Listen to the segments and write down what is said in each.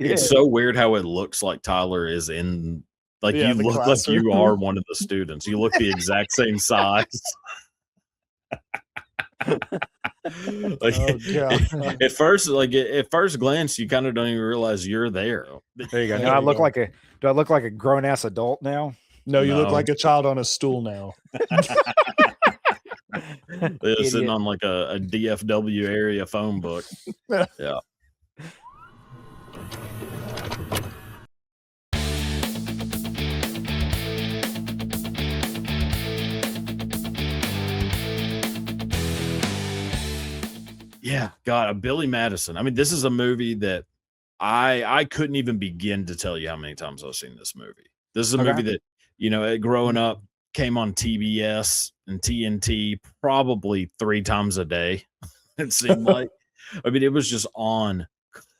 It's so weird how it looks like Tyler is in, like, Yeah, you the look like you classroom. are one of the students. You look the exact same size. Like, Oh god. at first glance, you kind of don't even realize you're there. There you go. There Now I you look go. like a. Do I look like a grown ass adult now? No, you look No. like a child on a stool now. They're sitting on like a DFW area phone book. Yeah. Yeah, God, Billy Madison. I mean, this is a movie that I couldn't even begin to tell you how many times I've seen this movie. This is a movie that, growing up, came on TBS and TNT probably 3 times a day. It seemed like. I mean, it was just on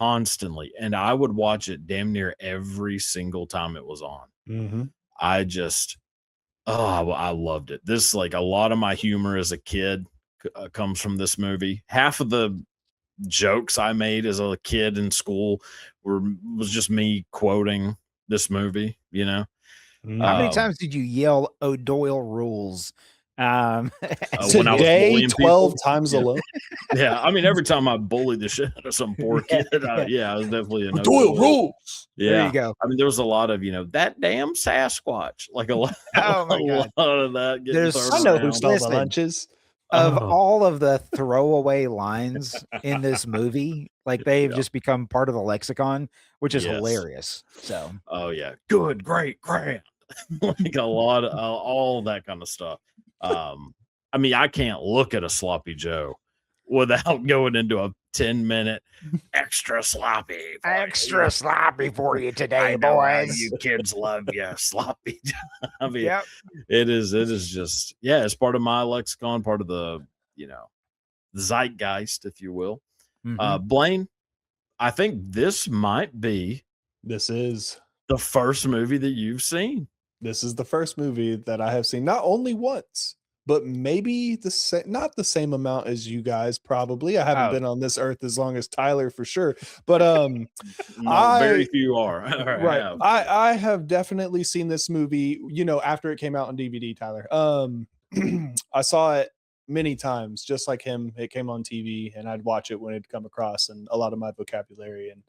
constantly, and I would watch it damn near every single time it was on. Mm-hmm. I loved it. This, like, a lot of my humor as a kid comes from this movie. Half of the jokes I made as a kid in school was just me quoting this movie, How many times did you yell O'Doyle rules? When I was bullying 12 people? times alone. Yeah, I mean, every time I bullied the shit out of some poor kid, I was definitely an O'Doyle rules. Yeah, there you go. I mean, there was a lot of that damn Sasquatch, like a lot, Oh my God. lot of that. Getting thrown I know who around. stole the Listen. lunches. Of all of the throwaway lines in this movie, like they've just become part of the lexicon, which is hilarious. So, oh yeah, good, great, grand, like a lot of all that kind of stuff. I mean, I can't look at a sloppy Joe without going into a 10-minute extra sloppy for you today, I know how boys. you kids love you, sloppy. I mean, Yep. it is just, it's part of my lexicon, part of the, zeitgeist, if you will. Blaine, I think this might be This is the first movie that you've seen. This is the first movie that I have seen not only once, but maybe not the same amount as you guys. Probably, I haven't been on this earth as long as Tyler for sure. But very few are. Right, I have definitely seen this movie. After it came out on DVD, Tyler. I saw it many times, just like him. It came on TV, and I'd watch it when it'd come across, and a lot of my vocabulary and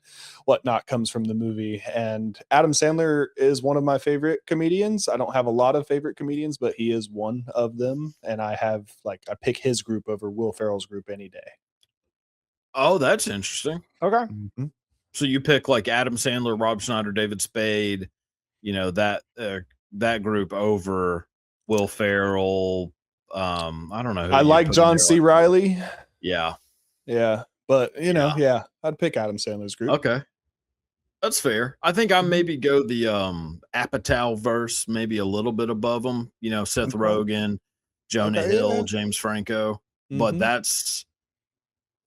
whatnot comes from the movie. And Adam Sandler is one of my favorite comedians. I don't have a lot of favorite comedians, but he is one of them. And I pick his group over Will Ferrell's group any day. Oh, that's interesting. Okay. Mm-hmm. So you pick like Adam Sandler, Rob Schneider, David Spade, that group over Will Ferrell. I don't know. I like John C. Reilly. Yeah. But I'd pick Adam Sandler's group. Okay. That's fair. I think I maybe go the Apatow verse, maybe a little bit above them. Seth Rogen, Jonah Hill, James Franco. But that's,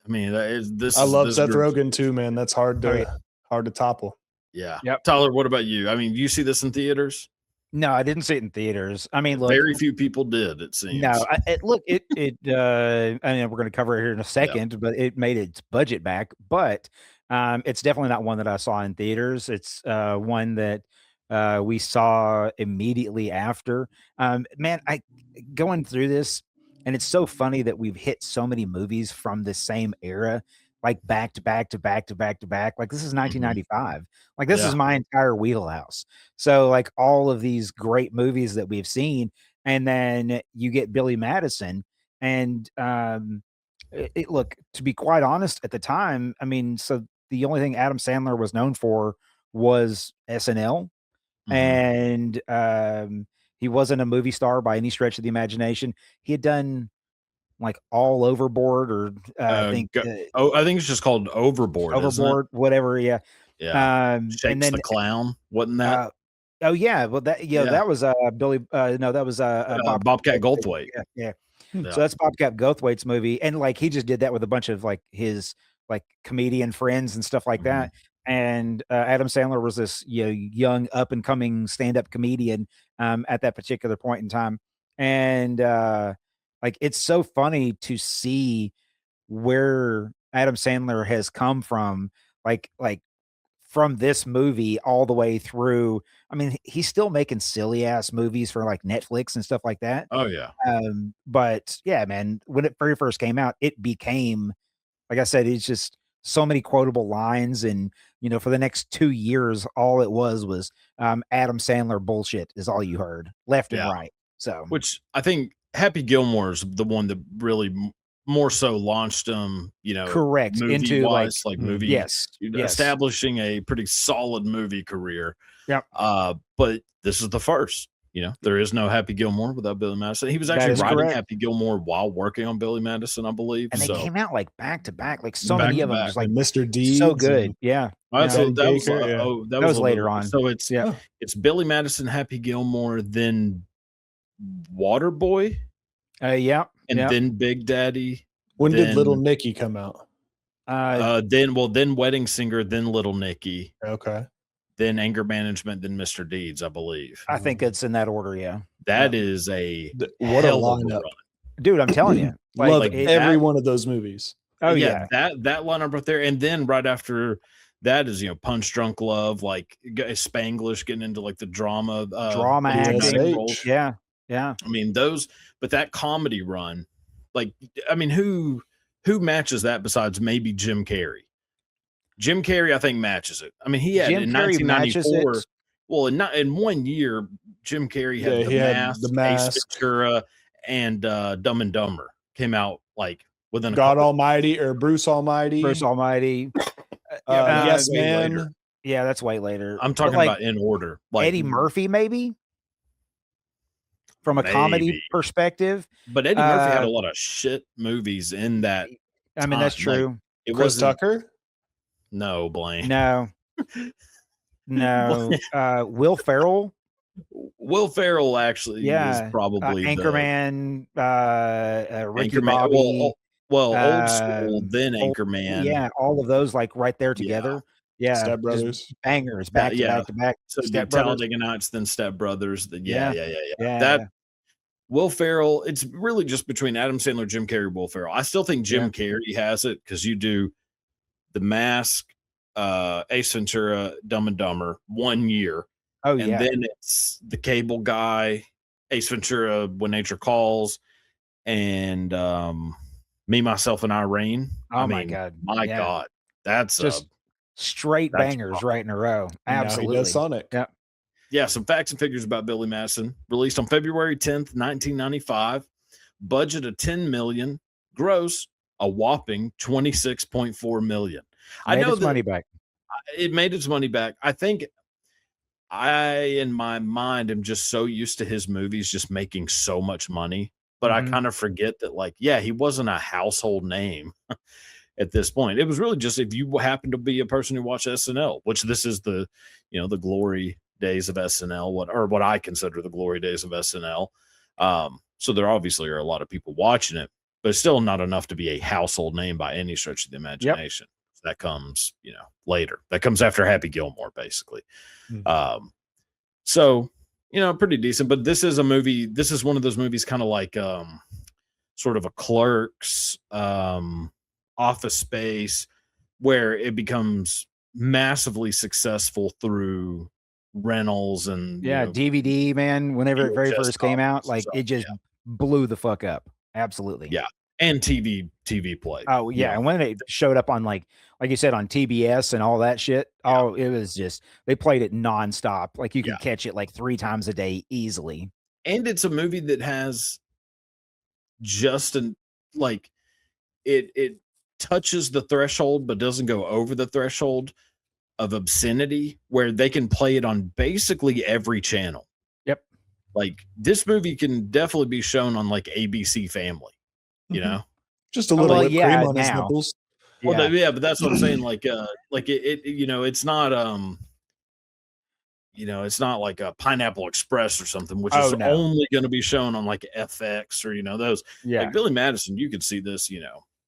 I mean, I love Seth Rogen too, man. That's hard to topple. Yeah. Yep. Tyler, what about you? I mean, you see this in theaters? No, I didn't see it in theaters. I mean, look, very few people did, it seems. No, I mean, we're going to cover it here in a second, but it made its budget back. But it's definitely not one that I saw in theaters. It's one that we saw immediately after. Man, going through this, and it's so funny that we've hit so many movies from the same era, like back to back to back to back to back. Like this is 1995. Like this is my entire wheelhouse. So like all of these great movies that we've seen, and then you get Billy Madison, and look, to be quite honest, at the time, I mean, so the only thing Adam Sandler was known for was SNL, and he wasn't a movie star by any stretch of the imagination. He had done like All Overboard, or I think it's just called Overboard. Overboard, whatever. Yeah. Shakes and then the Clown, wasn't that? Oh yeah, well that was Billy. No, that was Bobcat Goldthwait. Yeah. So that's Bobcat Goldthwait's movie, and like he just did that with a bunch of like his like comedian friends and stuff like that. And Adam Sandler was this young up and coming stand up comedian at that particular point in time, and like it's so funny to see where Adam Sandler has come from, like from this movie all the way through. I mean, he's still making silly ass movies for like Netflix and stuff like that. Oh yeah. But yeah, man, when it very first came out, it became, like I said, it's just so many quotable lines. And, for the next 2 years, all it was Adam Sandler bullshit is all you heard left and Yeah. right. So, Which I think Happy Gilmore's the one that really more so launched him, correct, into movie-wise, like movie, yes, establishing a pretty solid movie career. Yep. But this is the first. There is no Happy Gilmore without Billy Madison. He was That actually is writing correct. Happy Gilmore while working on Billy Madison, I believe. And they So came out like back to back, like so Back many to of them, back. just like Mr. Deeds so good. and Yeah. So Ben that was Baker, yeah. that was a later little- on. So it's Yeah. it's Billy Madison, Happy Gilmore, then Waterboy, Yeah. and yeah. then Big Daddy. When did then- Little Nicky come out? Then Wedding Singer, then Little Nicky, Okay. then Anger Management, then Mr. Deeds, I believe. I think it's in that order. Yeah. That is a What a hell of a lineup. run. Dude, I'm telling you. Love like every that- one of those movies. Oh yeah. that lineup right there, and then right after that is Punch Drunk Love, like Spanglish, getting into like the drama Drama acting. roles. Yeah. Yeah. I mean but that comedy run, like, I mean, who matches that besides maybe Jim Carrey? Jim Carrey, I think, matches it. I mean, he had Jim in Carrey matches 1994. it. Well, in 1 year, Jim Carrey had Yeah, he had The Ace Mask. Ventura, and Dumb and Dumber came out like within a God couple. Almighty or Bruce Almighty. Bruce Almighty. Yes, way Man. later. Yeah, that's way later. I'm talking But, about in order. Like Eddie Murphy, maybe from a comedy Maybe. perspective. But Eddie Murphy had a lot of shit movies in that. I mean, that's time. Like, true. it Chris wasn't. Tucker. No, Blaine. No. Will Ferrell. Will Ferrell actually is probably Anchorman, Ricky Anchorman. Bobby. Old school, then old- Anchorman. Yeah, all of those like right there together. Yeah, Step just Brothers. bangers back to back to back. So it'd Step be Brothers. Talladega Nights, then Step Brothers. Yeah. Yeah. That Will Ferrell. It's really just between Adam Sandler, Jim Carrey, Will Ferrell. I still think Jim Carrey has it because you do The Mask, Ace Ventura, Dumb and Dumber 1 year. Oh And then it's The Cable Guy, Ace Ventura, When Nature Calls, and Me, Myself, and Irene. Oh my God. My Yeah. God. That's Just straight that's bangers rough. right in a row. Now he Absolutely. does Sonic. Yeah. Yeah, some facts and figures about Billy Madison. Released on February 10th, 1995. Budget of $10 million. Gross a whopping $26.4 million. I know its that money back. it made its money back. I think in my mind, am just so used to his movies just making so much money. But I kind of forget that, like, yeah, he wasn't a household name at this point. It was really just if you happen to be a person who watched SNL, which this is the glory days of SNL, what I consider the glory days of SNL. So there obviously are a lot of people watching it, but it's still not enough to be a household name by any stretch of the imagination. That comes, later. That comes after Happy Gilmore, basically. So, pretty decent. But this is a movie. This is one of those movies, kind of like sort of a Clerks, Office Space, where it becomes massively successful through rentals and DVD, man. Whenever it very first came out, like stuff, it just blew the fuck up. Absolutely. Yeah. And TV play. Oh yeah, and when it showed up on like you said on TBS and all that shit, it was just they played it nonstop. Like you could catch it like 3 times a day easily. And it's a movie that has just it touches the threshold but doesn't go over the threshold of obscenity, where they can play it on basically every channel. Yep. Like this movie can definitely be shown on like ABC Family, Just a little whipped cream on his now. nipples. Well, but that's what I'm saying. Like it's not it's not like a Pineapple Express or something, which is only going to be shown on like FX or those. Yeah. Like Billy Madison, you could see this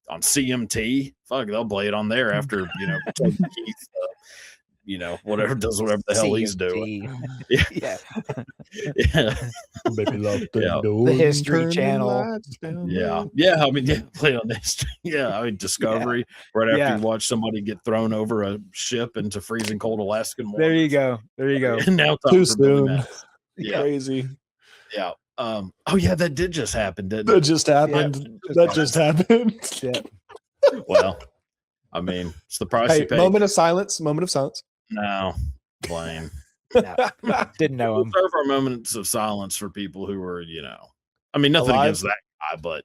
on CMT. Fuck, they'll play it on there after Keith whatever does whatever the hell he's doing. Yeah, Yeah. yeah, Maybe lock the yeah, door The and History turn the Channel. lights down yeah, low. yeah. I mean, yeah, play on this. Yeah, I mean, Yeah. Discovery. Right after Yeah. you watch somebody get thrown over a ship into freezing cold Alaskan There you waters. go. There you go. And now Too time for Billy soon. Madison. Yeah, Crazy. yeah. Oh yeah, that did just happen, didn't That it? just happened. That just happened. Yeah. Well, I mean, it's the price Hey, you pay. moment of silence. Moment of silence. No, Blaine. No, didn't know We'll him. serve our moments of silence for people who are, I mean, nothing Alive? against that guy, but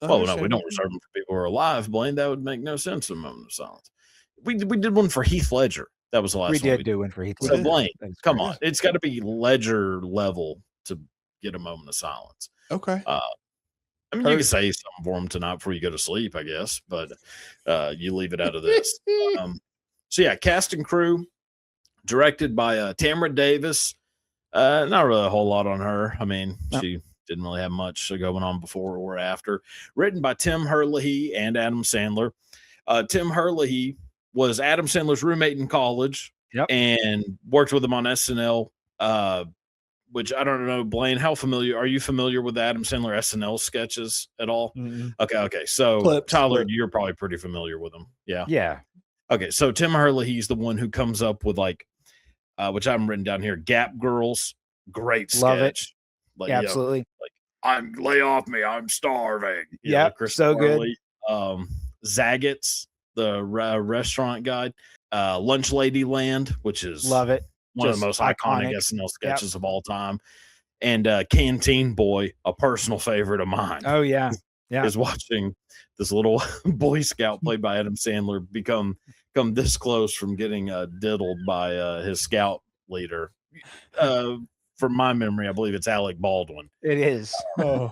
well, no, we don't reserve them for people who are alive, Blaine. That would make no sense. A moment of silence. We did one for Heath Ledger. That was the last We one. did do one for Heath So Ledger. Blaine, That is come correct. on, it's got to be Ledger level to get a moment of silence. Okay. I mean, you can say something for him tonight before you go to sleep, I guess, but you leave it out of this. So yeah, cast and crew, directed by Tamara Davis. Not really a whole lot on her. I mean, she didn't really have much going on before or after. Written by Tim Herlihy and Adam Sandler. Tim Herlihy was Adam Sandler's roommate in college. Yep. And worked with him on SNL. Which I don't know, Blaine, are you familiar with the Adam Sandler SNL sketches at all? Mm-mm. Okay. So Clips, Tyler, but- you're probably pretty familiar with them. Yeah. Yeah. Okay. So Tim Herlihy's the one who comes up with which I haven't written down here, Gap Girls. Great sketch. Love it. Like, Absolutely. lay off me, I'm starving. Yeah. So good. Zagat's, the restaurant guide. Lunch Lady Land, which is Love it. one of the most iconic SNL sketches of all time. And Canteen Boy, a personal favorite of mine. Oh yeah. Yeah. Is watching this little Boy Scout played by Adam Sandler come this close from getting diddled by his scout leader. From my memory, I believe it's Alec Baldwin. It is. Oh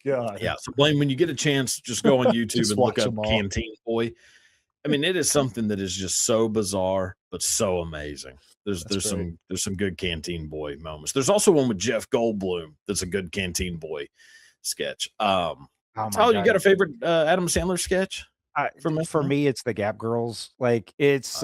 God. Yeah. So Blaine, when you get a chance, just go on YouTube Just and look watch up them all. Canteen Boy. I mean, it is something that is just so bizarre, but so amazing. There's some good Canteen Boy moments. There's also one with Jeff Goldblum that's a good Canteen Boy sketch. Oh my Tyler, God. you got a favorite Adam Sandler sketch? For me, it's the Gap Girls. Like it's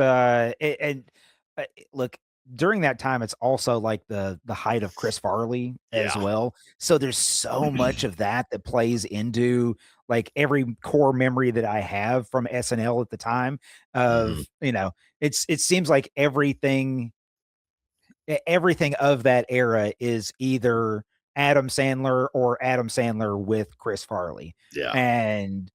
look, during that time, it's also like the height of Chris Farley as well. So there's so much of that plays into like every core memory that I have from SNL at the time. Of it seems like everything of that era is either Adam Sandler or Adam Sandler with Chris Farley. Yeah. And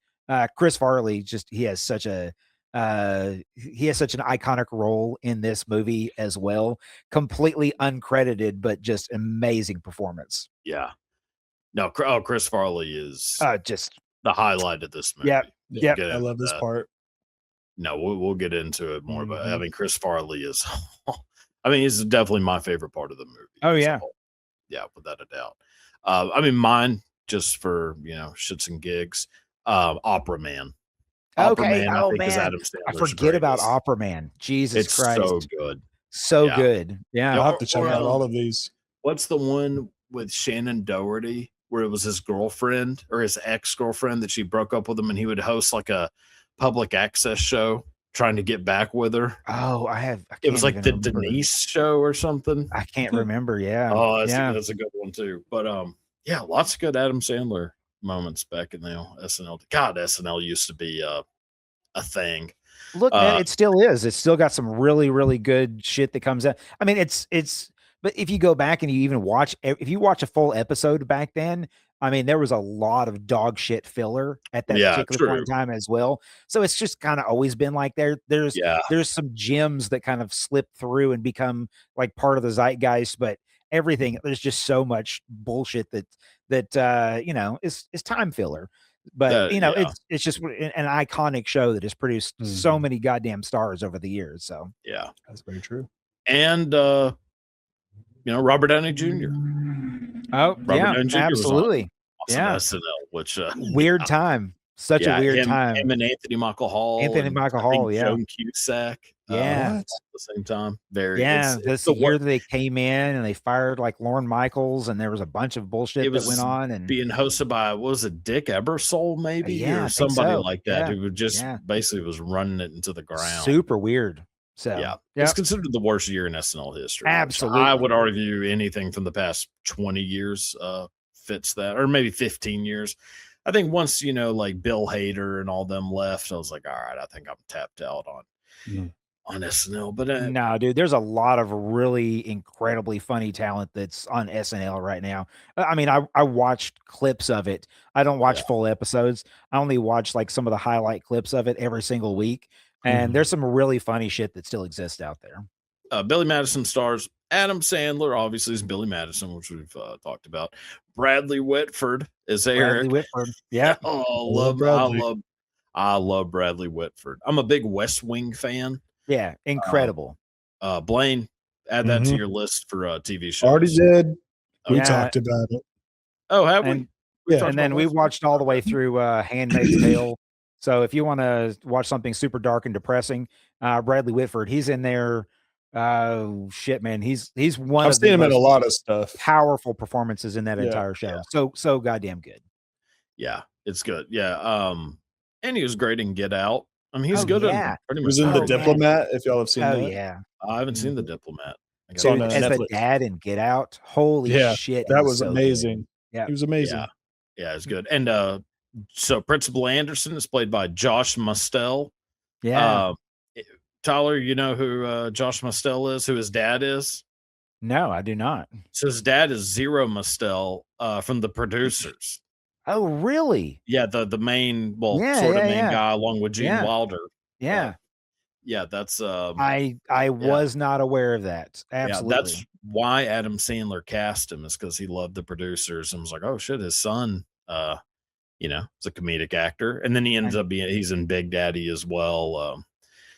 Chris Farley he has such an iconic role in this movie as well. Completely uncredited, but just amazing performance. Yeah. No, Chris Farley is just the highlight of this movie. Yep. I love this part. No, we'll get into it more, but I mean, Chris Farley is, he's definitely my favorite part of the movie. Oh yeah. So, yeah, without a doubt. I mean, mine, just for, shits and gigs, Opera Man. Opera Okay. Man, I think is Adam Sandler's I forget about greatest. Opera Man. Jesus It's Christ. so good. So good. Yeah. I'll have to check out all of these. What's the one with Shannon Doherty where it was his girlfriend or his ex-girlfriend that she broke up with him and he would host like a public access show trying to get back with her? Oh, It was like the Denise show or something. I can't remember. Yeah. Oh, that's a good one too. But yeah, lots of good Adam Sandler moments back in the SNL. God, SNL used to be a thing. Look, man, it still is. It's still got some really, really good shit that comes out. I mean, but if you go back and you even if you watch a full episode back then, I mean, there was a lot of dog shit filler at that particular point in time as well. So it's just kind of always been like there's some gems that kind of slip through and become like part of the zeitgeist, but there's just so much bullshit that is time filler. But it's just an iconic show that has produced so many goddamn stars over the years. So yeah, that's very true. And Robert Downey Jr. Oh, Robert Downey Jr. absolutely. Was on SNL, which weird time. Such a weird time. Him and Anthony Michael Hall. Joan Cusack. Yeah. At the same time. This year that they came in and they fired like Lorne Michaels and there was a bunch of bullshit that went on and being hosted by Dick Ebersol maybe or somebody like that who just basically was running it into the ground. Super weird. So it's considered the worst year in SNL history. Absolutely. I would argue anything from the past 20 years fits that, or maybe 15 years. I think once, like Bill Hader and all them left, I was like, all right, I think I'm tapped out on SNL. But no, dude, there's a lot of really incredibly funny talent that's on SNL right now. I mean, I watched clips of it. I don't watch full episodes. I only watch like some of the highlight clips of it every single week. And there's some really funny shit that still exists out there. Billy Madison stars Adam Sandler, obviously, is Billy Madison, which we've talked about. Bradley Whitford is Eric. Bradley Whitford. Yeah. I love Bradley Whitford. I'm a big West Wing fan. Yeah, incredible. Blaine, add that to your list for TV shows. Already did. We talked about it. Oh, have we? And then we watched all the way through Handmaid's Tale. So if you want to watch something super dark and depressing, Bradley Whitford, he's in there. Oh shit, man, he's one. I've seen him in a lot of stuff. Powerful performances in that entire show. So goddamn good. Yeah, it's good. Yeah, and he was great in Get Out. I mean, he's good. Yeah, he was in The Diplomat. If y'all have seen that. Yeah, I haven't seen The Diplomat. So as the dad in Get Out, holy shit, that was so amazing. Yeah, he was amazing. Yeah, it's good. And so Principal Anderson is played by Josh Mustel. Yeah. Tyler, you know who Josh Mustel is? Who his dad is? No, I do not. So his dad is Zero Mustel from The Producers. Oh, really? Yeah, the main, main guy along with Gene Wilder. Yeah. Yeah, that's I was not aware of that. Absolutely. Yeah, that's why Adam Sandler cast him, is because he loved The Producers and was like, oh shit, his son is a comedic actor. And then he ends up he's in Big Daddy as well.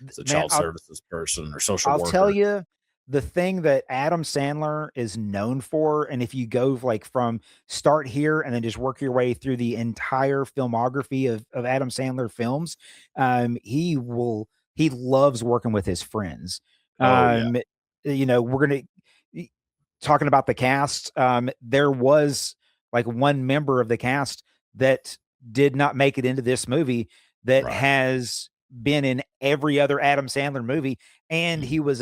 As a child services person or social worker. I'll tell you, the thing that Adam Sandler is known for, and if you go like from start here and then just work your way through the entire filmography of Adam Sandler films, he loves working with his friends. We're gonna talking about the cast. There was like one member of the cast that did not make it into this movie that has been in every other Adam Sandler movie, and he was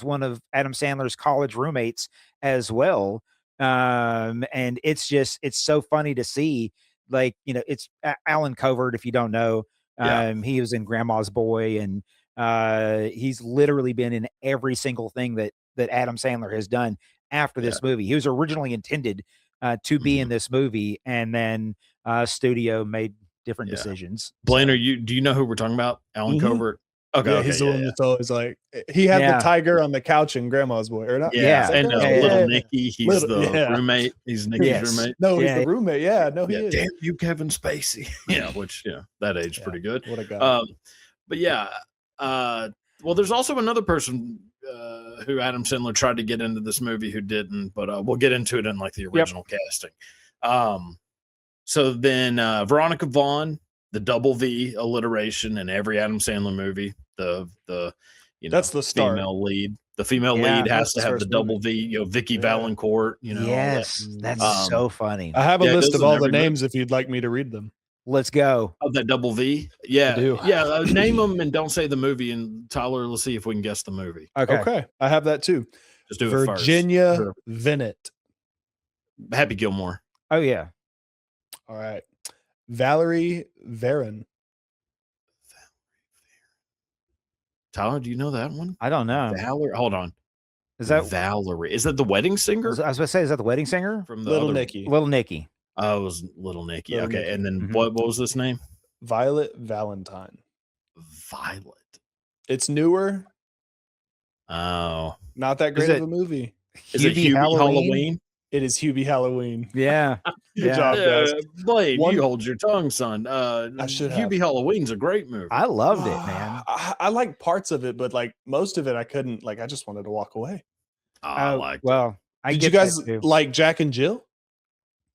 one of Adam Sandler's college roommates as well. And it's so funny to see, like, it's Alan Covert, if you don't know. He was in Grandma's Boy, and he's literally been in every single thing that Adam Sandler has done after this movie. He was originally intended to be in this movie, and then studio made different decisions. Blaine, do you know who we're talking about? Alan Covert? Okay, he's the one that's always like, he had the tiger on the couch in Grandma's Boy, or not? And little Nicky, he's the roommate. He's Nicky's roommate. No, he's the roommate. Yeah, no, he is. Damn you, Kevin Spacey. Which that aged pretty good. What a guy. But well, there's also another person who Adam Sandler tried to get into this movie who didn't, but we'll get into it in like the original casting. So then Veronica Vaughn, the double V alliteration in every Adam Sandler movie, that's the star. Female lead. The female lead has to have the double V, Vicky Valancourt, Yes, that's so funny. I have a list of all the names if you'd like me to read them. Let's go. Oh, that double V? Yeah. I do. Yeah, name them and don't say the movie, and Tyler, let's see if we can guess the movie. Okay. I have that too. Just do it first. Virginia Vinet. Happy Gilmore. Oh, yeah. All right. Valerie Varon. Tyler, do you know that one? I don't know. Valerie, hold on. Is that Valerie? Is that the wedding singer? I was going to say, is that the wedding singer? From the Little Nicky. Little Nicky. Oh, it was Little Nicky. Okay. And then what was this name? Violet Valentine. Violet. It's newer. Oh. Not that great of a movie. Is it Hubie Halloween? It is Hubie Halloween. Yeah. Good job, guys. Blade, you hold your tongue, son. I should have. Hubie Halloween's a great movie. I loved it, man. I like parts of it, but like most of it, I couldn't. Like, I just wanted to walk away. I liked Did you guys like Jack and Jill?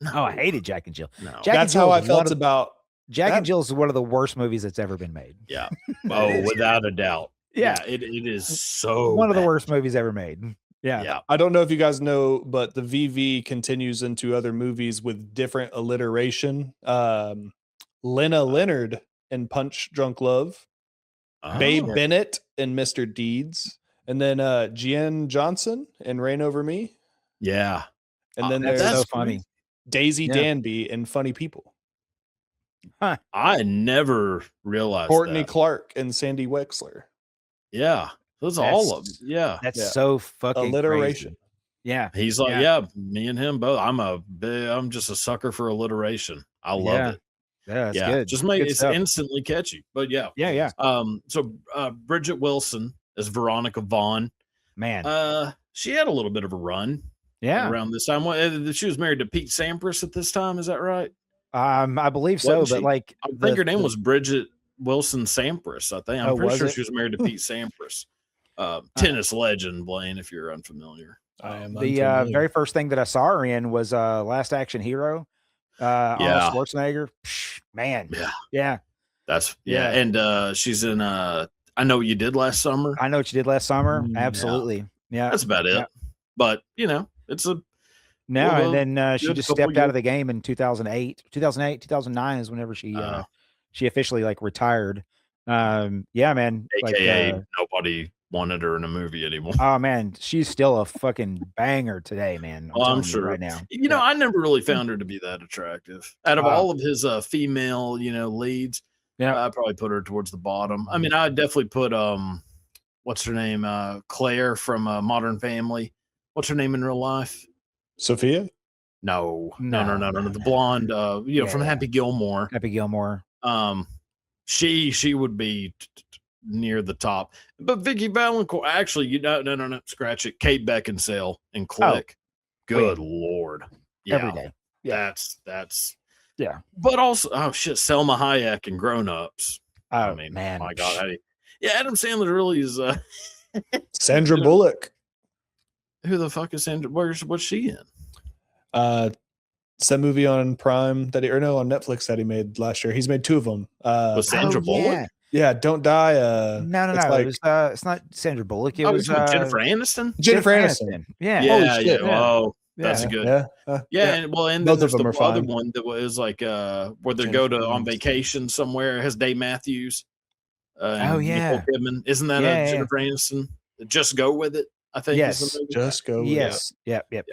No, I hated Jack and Jill. No. That's how I felt about Jack and Jill is one of the worst movies that's ever been made. Yeah. Oh, without a doubt. Yeah. It is so one of the worst movies ever made. Yeah. I don't know if you guys know, but the VV continues into other movies with different alliteration. Lena Leonard in Punch Drunk Love. Babe Oh, Bennett in Mr. Deeds, and then Jen Johnson in Reign Over Me, yeah. and then That's there's so That's funny. crazy. Daisy Yeah. Danby in Funny People, Huh. I never realized Courtney that. Clark and Sandy Wexler. Yeah. Those are all of them. Yeah. That's Yeah. so fucking Alliteration. crazy. Yeah. He's like, Yeah. me and him both. I'm just a sucker for alliteration. I love Yeah. it. Yeah, that's Yeah. good. Just Good it's stuff. instantly catchy. But yeah. Yeah, yeah. So Bridget Wilson as Veronica Vaughn. Man. She had a little bit of a run Yeah. around this time. She was married to Pete Sampras at this time, is that right? I believe so, Wasn't but she? like I think her name was Bridget Wilson Sampras. I'm Oh, pretty was sure it? she was married to Pete Sampras. Tennis legend, Blaine, if you're unfamiliar. I am the very first thing that I saw her in was Last Action Hero. Arnold Yeah. Schwarzenegger. Psh, man. Yeah. Yeah. That's Yeah. and she's in I Know What You Did Last Summer. I Know What You Did Last Summer. Yeah. Absolutely. Yeah. That's about it. Yeah. But it's a No, Well, and then she good just couple stepped out years. of the game in 2009 is whenever she officially like retired. Yeah, man. AKA Like nobody wanted her in a movie anymore. oh man, she's still a fucking banger today, man. I'm I'm telling you sure. right now. You know, I never really found her to be that attractive. Out of all of his female, leads, Yeah. I'd probably put her towards the bottom. I mean, I'd definitely put what's her name? Claire from Modern Family. What's her name in real life? Sophia. No. No. The blonde, from Happy Gilmore. Happy Gilmore. She would be near the top. But Vicky Valancourt, actually, no, scratch it. Kate Beckinsale and Click. Good Lord. Yeah. Every day. Yeah. That's Yeah. But also, Selma Hayek and Grown Ups. Oh, I mean, man. my God. Adam Sandler really is Sandra Bullock. who the fuck is Sandra? What's she in? It's that movie on Prime on Netflix that he made last year. He's made 2 of them. Was Sandra Bullock? Yeah, Don't Die. No. Like, It's not Sandra Bullock. It was Jennifer Aniston. Jennifer Aniston. Yeah. Yeah. shit. Oh, that's good. Yeah. And then Both there's of them the are other fine. one that was like where they go Jennifer on Aniston. vacation somewhere. It has Dave Matthews. Oh, yeah. Nicole Kidman. Isn't that Yeah, a Jennifer Aniston? Just Go With It, I think. Yes. Is the movie. Just Go With Yes. Yep. But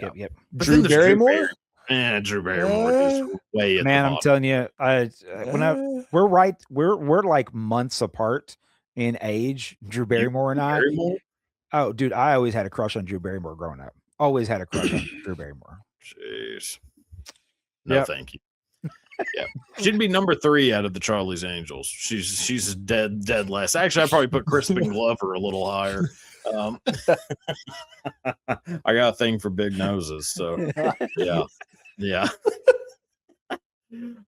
Drew then there's Barrymore? Drew Barrymore is way at Man, the I'm bottom. telling you, we're like months apart in age, Drew Barrymore and I. Barrymore? Oh, dude, I always had a crush on Drew Barrymore growing up. Always had a crush on Drew Barrymore. Jeez. No, Yep. thank you. Yeah. She'd be number 3 out of the Charlie's Angels. She's dead last. Actually, I'd probably put Crispin Glover a little higher. I got a thing for big noses, so yeah.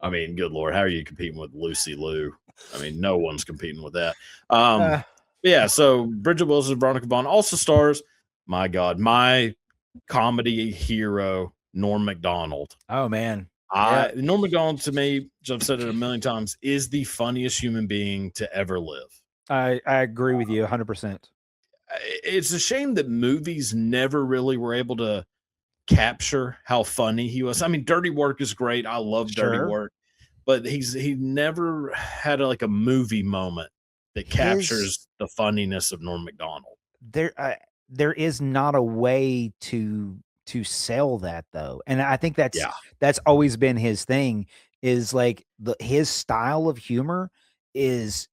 I mean, good Lord, how are you competing with Lucy Liu? I mean, no one's competing with that. Yeah, so Bridget Wilson, Veronica Vaughn also stars, my God, my comedy hero, Norm Macdonald. Oh man. Norm Macdonald, to me, I've said it a million times, is the funniest human being to ever live. I agree with you 100%. It's a shame that movies never really were able to capture how funny he was. I mean, Dirty Work is great. I love Dirty Work, but he never had a movie moment that captures the funniness of Norm Macdonald. There is not a way to sell that though, and I think that's always been his thing. Is like his style of humor is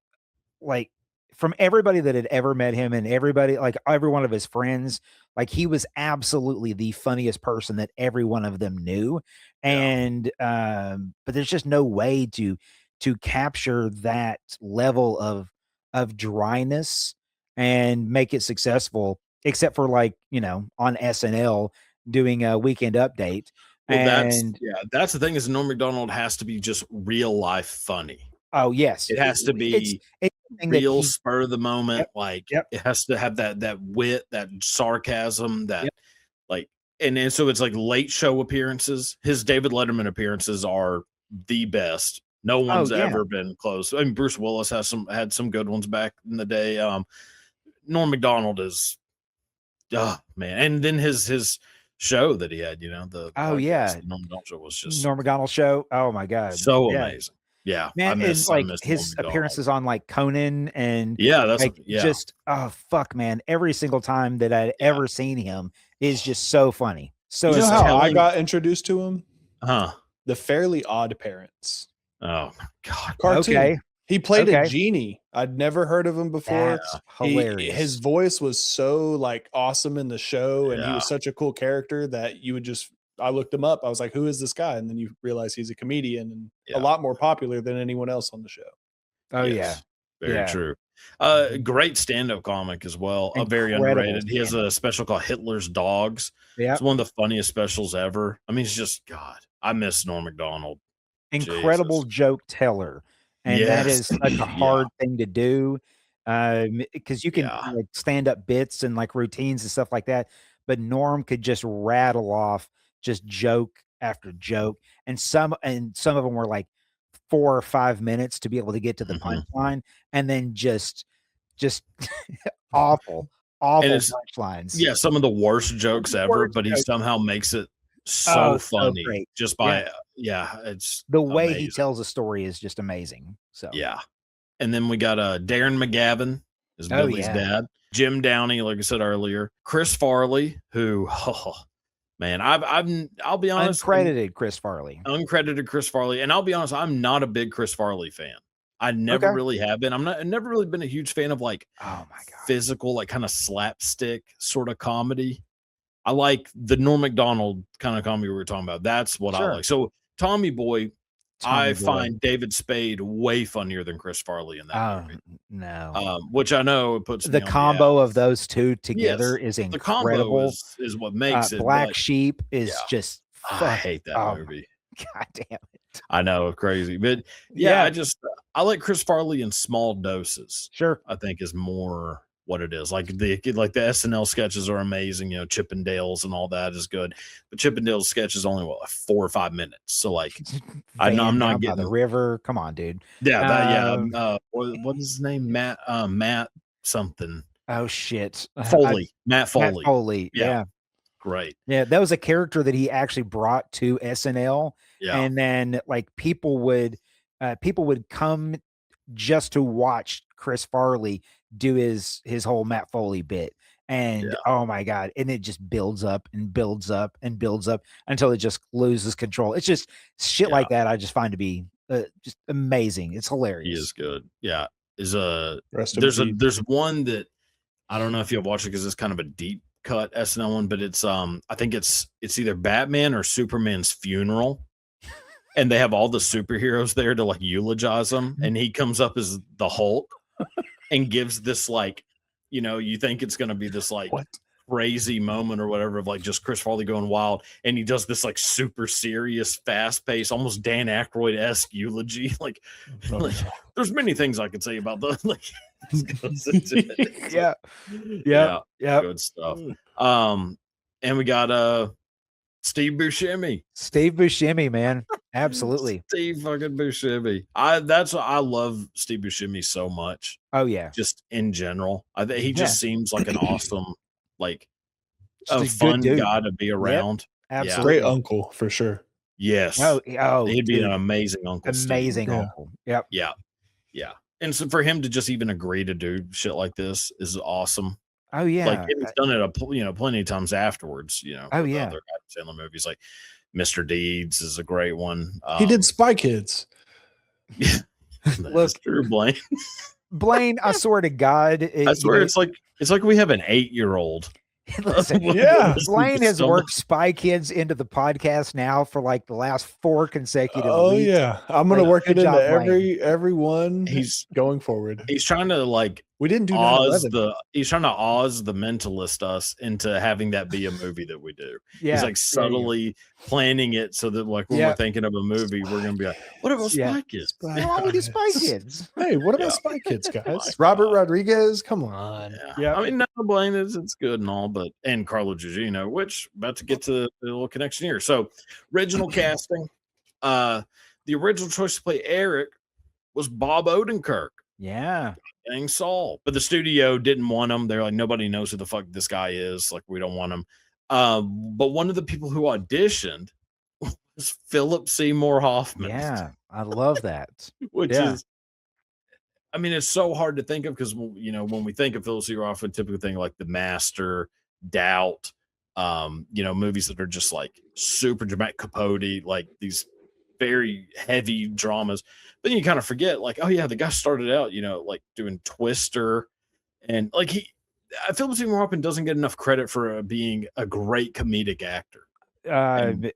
like, from everybody that had ever met him and everybody, like every one of his friends, like he was absolutely the funniest person that every one of them knew. And but there's just no way to capture that level of dryness and make it successful, except for like, on SNL doing a Weekend Update. Well, And that's the thing, is Norm Macdonald has to be just real life funny. oh yes, It has to be it's real spur of the moment. Yep. It has to have that wit, that sarcasm, that and so it's like late show appearances. His David Letterman appearances are the best. No one's ever been close. I mean, Bruce Willis had some good ones back in the day. Norm Macdonald is, man. And then his show that he had, the Oh, yeah. Norm Macdonald show was just Norm Macdonald show. Oh my God. so amazing. Yeah, Man, and I like miss Norm his Macdonald. appearances on like Conan and Yeah, that's like yeah. just oh fuck, man. Every single time that I'd Yeah. ever seen him is just so funny. So You know Just how insane. I telling got introduced to him? Huh. The Fairly Odd Parents Oh my god. cartoon. Okay. He played a Okay. genie. I'd never heard of him before. That's His hilarious. voice was so like awesome in the show, and he Yeah. was such a cool character that you would just. I looked him up. I was like, "Who is this guy?" And then you realize he's a comedian and Yeah. a lot more popular than anyone else on the show. Oh Yes. Very yeah. true. Great stand-up comic as well. Very Incredible underrated. He has stand-up. a special called Hitler's Dogs. Yeah. It's one of the funniest specials ever. I mean, it's just God. I miss Norm Macdonald. Incredible Jesus. joke teller. And that Yes. is such a Yeah. hard thing to do. Because you can Yeah. like stand up bits and like routines and stuff like that. But Norm could just rattle off just joke after joke. And some of them were like 4 or 5 minutes to be able to get to the Mhm. punchline, and then just awful And it's punchlines. yeah, some of the worst jokes ever, Worst but he jokes. somehow makes it Oh, so so funny great. just Yeah. by it's The way he amazing. tells a story is just amazing. So Yeah. And then we got Darren McGavin is Oh, Billy's yeah. dad. Jim Downey, like I said earlier. Chris Farley, who man, I'll be honest, Uncredited Chris Farley. uncredited Chris Farley, and I'll be honest, I'm not a big Chris Farley fan. I never Okay. really have been. I've never really been a huge fan of like Oh my god. physical, like kind of slapstick sort of comedy. I like the Norm Macdonald kind of comedy we were talking about. That's what I Sure. like. So Tommy Boy, Tommy I Boy. find David Spade way funnier than Chris Farley in that Oh movie. no. Which I know it puts me The on combo the of those two together yes, is the combo incredible. is what makes it. Black But Sheep is yeah, just I hate that oh movie. god damn it. I know, crazy, but yeah, I like Chris Farley in small doses. Sure. I think is more what it is. Like the SNL sketches are amazing. You know, Chippendales and all that is good, but Chippendales sketch is only like 4 or 5 minutes. So like, I'm Van not down by the getting river. Come on, dude. what is his name? Matt something Oh shit. Foley. Matt Matt Foley. Foley. Yeah. Great. Yeah, that was a character that he actually brought to SNL, Yeah. and then like people would come just to watch Chris Farley do his whole Matt Foley bit, and Yeah. oh my god, and it just builds up and builds up and builds up until it just loses control. It's just shit Yeah. like that. I just find to be just amazing. It's He hilarious. is good. Yeah. Rest of There's one that I don't know if you'll watch it because it's kind of a deep cut SNL one, but it's I think it's either Batman or Superman's funeral, and they have all the superheroes there to like eulogize them, and he comes up as the Hulk and gives this like, you think it's gonna be this like What? crazy moment or whatever of like just Chris Farley going wild, and he does this like super serious, fast paced, almost Dan Aykroyd-esque eulogy. Like, there's many things I could say about the like. Goes into it. Yeah. Good stuff. And we got Steve Buscemi. Steve Buscemi, man. Absolutely. Steve fucking Buscemi. I love Steve Buscemi so much. Oh yeah. Just in general. He just seems like an awesome, like Just a a good fun dude. guy to be around. Absolutely. Great uncle for sure. Yes. Oh, He'd be dude. an amazing uncle. Steve. Amazing Yeah. uncle. Yep. Yeah. And so for him to just even agree to do shit like this is awesome. Oh yeah. Like he's done it plenty of times afterwards, Oh, with yeah. other Adam Sandler movies. Like Mr. Deeds is a great one. He did Spy Kids. That's true, Blaine. Blaine, I swear to God, I swear it's like we have an 8-year-old. listen, Yeah. Blaine has worked Spy Kids into the podcast now for like the last 4 consecutive Oh weeks. yeah, I'm gonna Like, work it good into job, Blaine. every one. He's going forward. He's trying to like We didn't do Oz 9/11. he's trying to Oz the mentalist us into having that be a movie that we do. Yeah. He's like subtly planning it so that like when Yeah. we're thinking of a movie, we're gonna be like, what about Yeah. Spy Kids? Why don't we do Spy Kids? Hey, what about Yeah. Spy Kids, My guys? Robert God. Rodriguez, come on. Yeah. I mean, no, Blaine it's good and all, but and Carlo Gugino, which about to get to the little connection here. So original casting, the original choice to play Eric was Bob Odenkirk. Yeah. Dang Saul, but the studio didn't want him. They're like, nobody knows who the fuck this guy is. Like, we don't want him. But one of the people who auditioned was Philip Seymour Hoffman. Yeah. I love that. which Yeah. is, I mean, it's so hard to think of because when we think of Philip Seymour Hoffman, typically think like The Master, Doubt, movies that are just like super dramatic, Capote, like these very heavy dramas. But then you kind of forget, like, oh yeah, the guy started out, like doing Twister, and like Philip Seymour Hoffman doesn't get enough credit for being a great comedic actor. Uh, And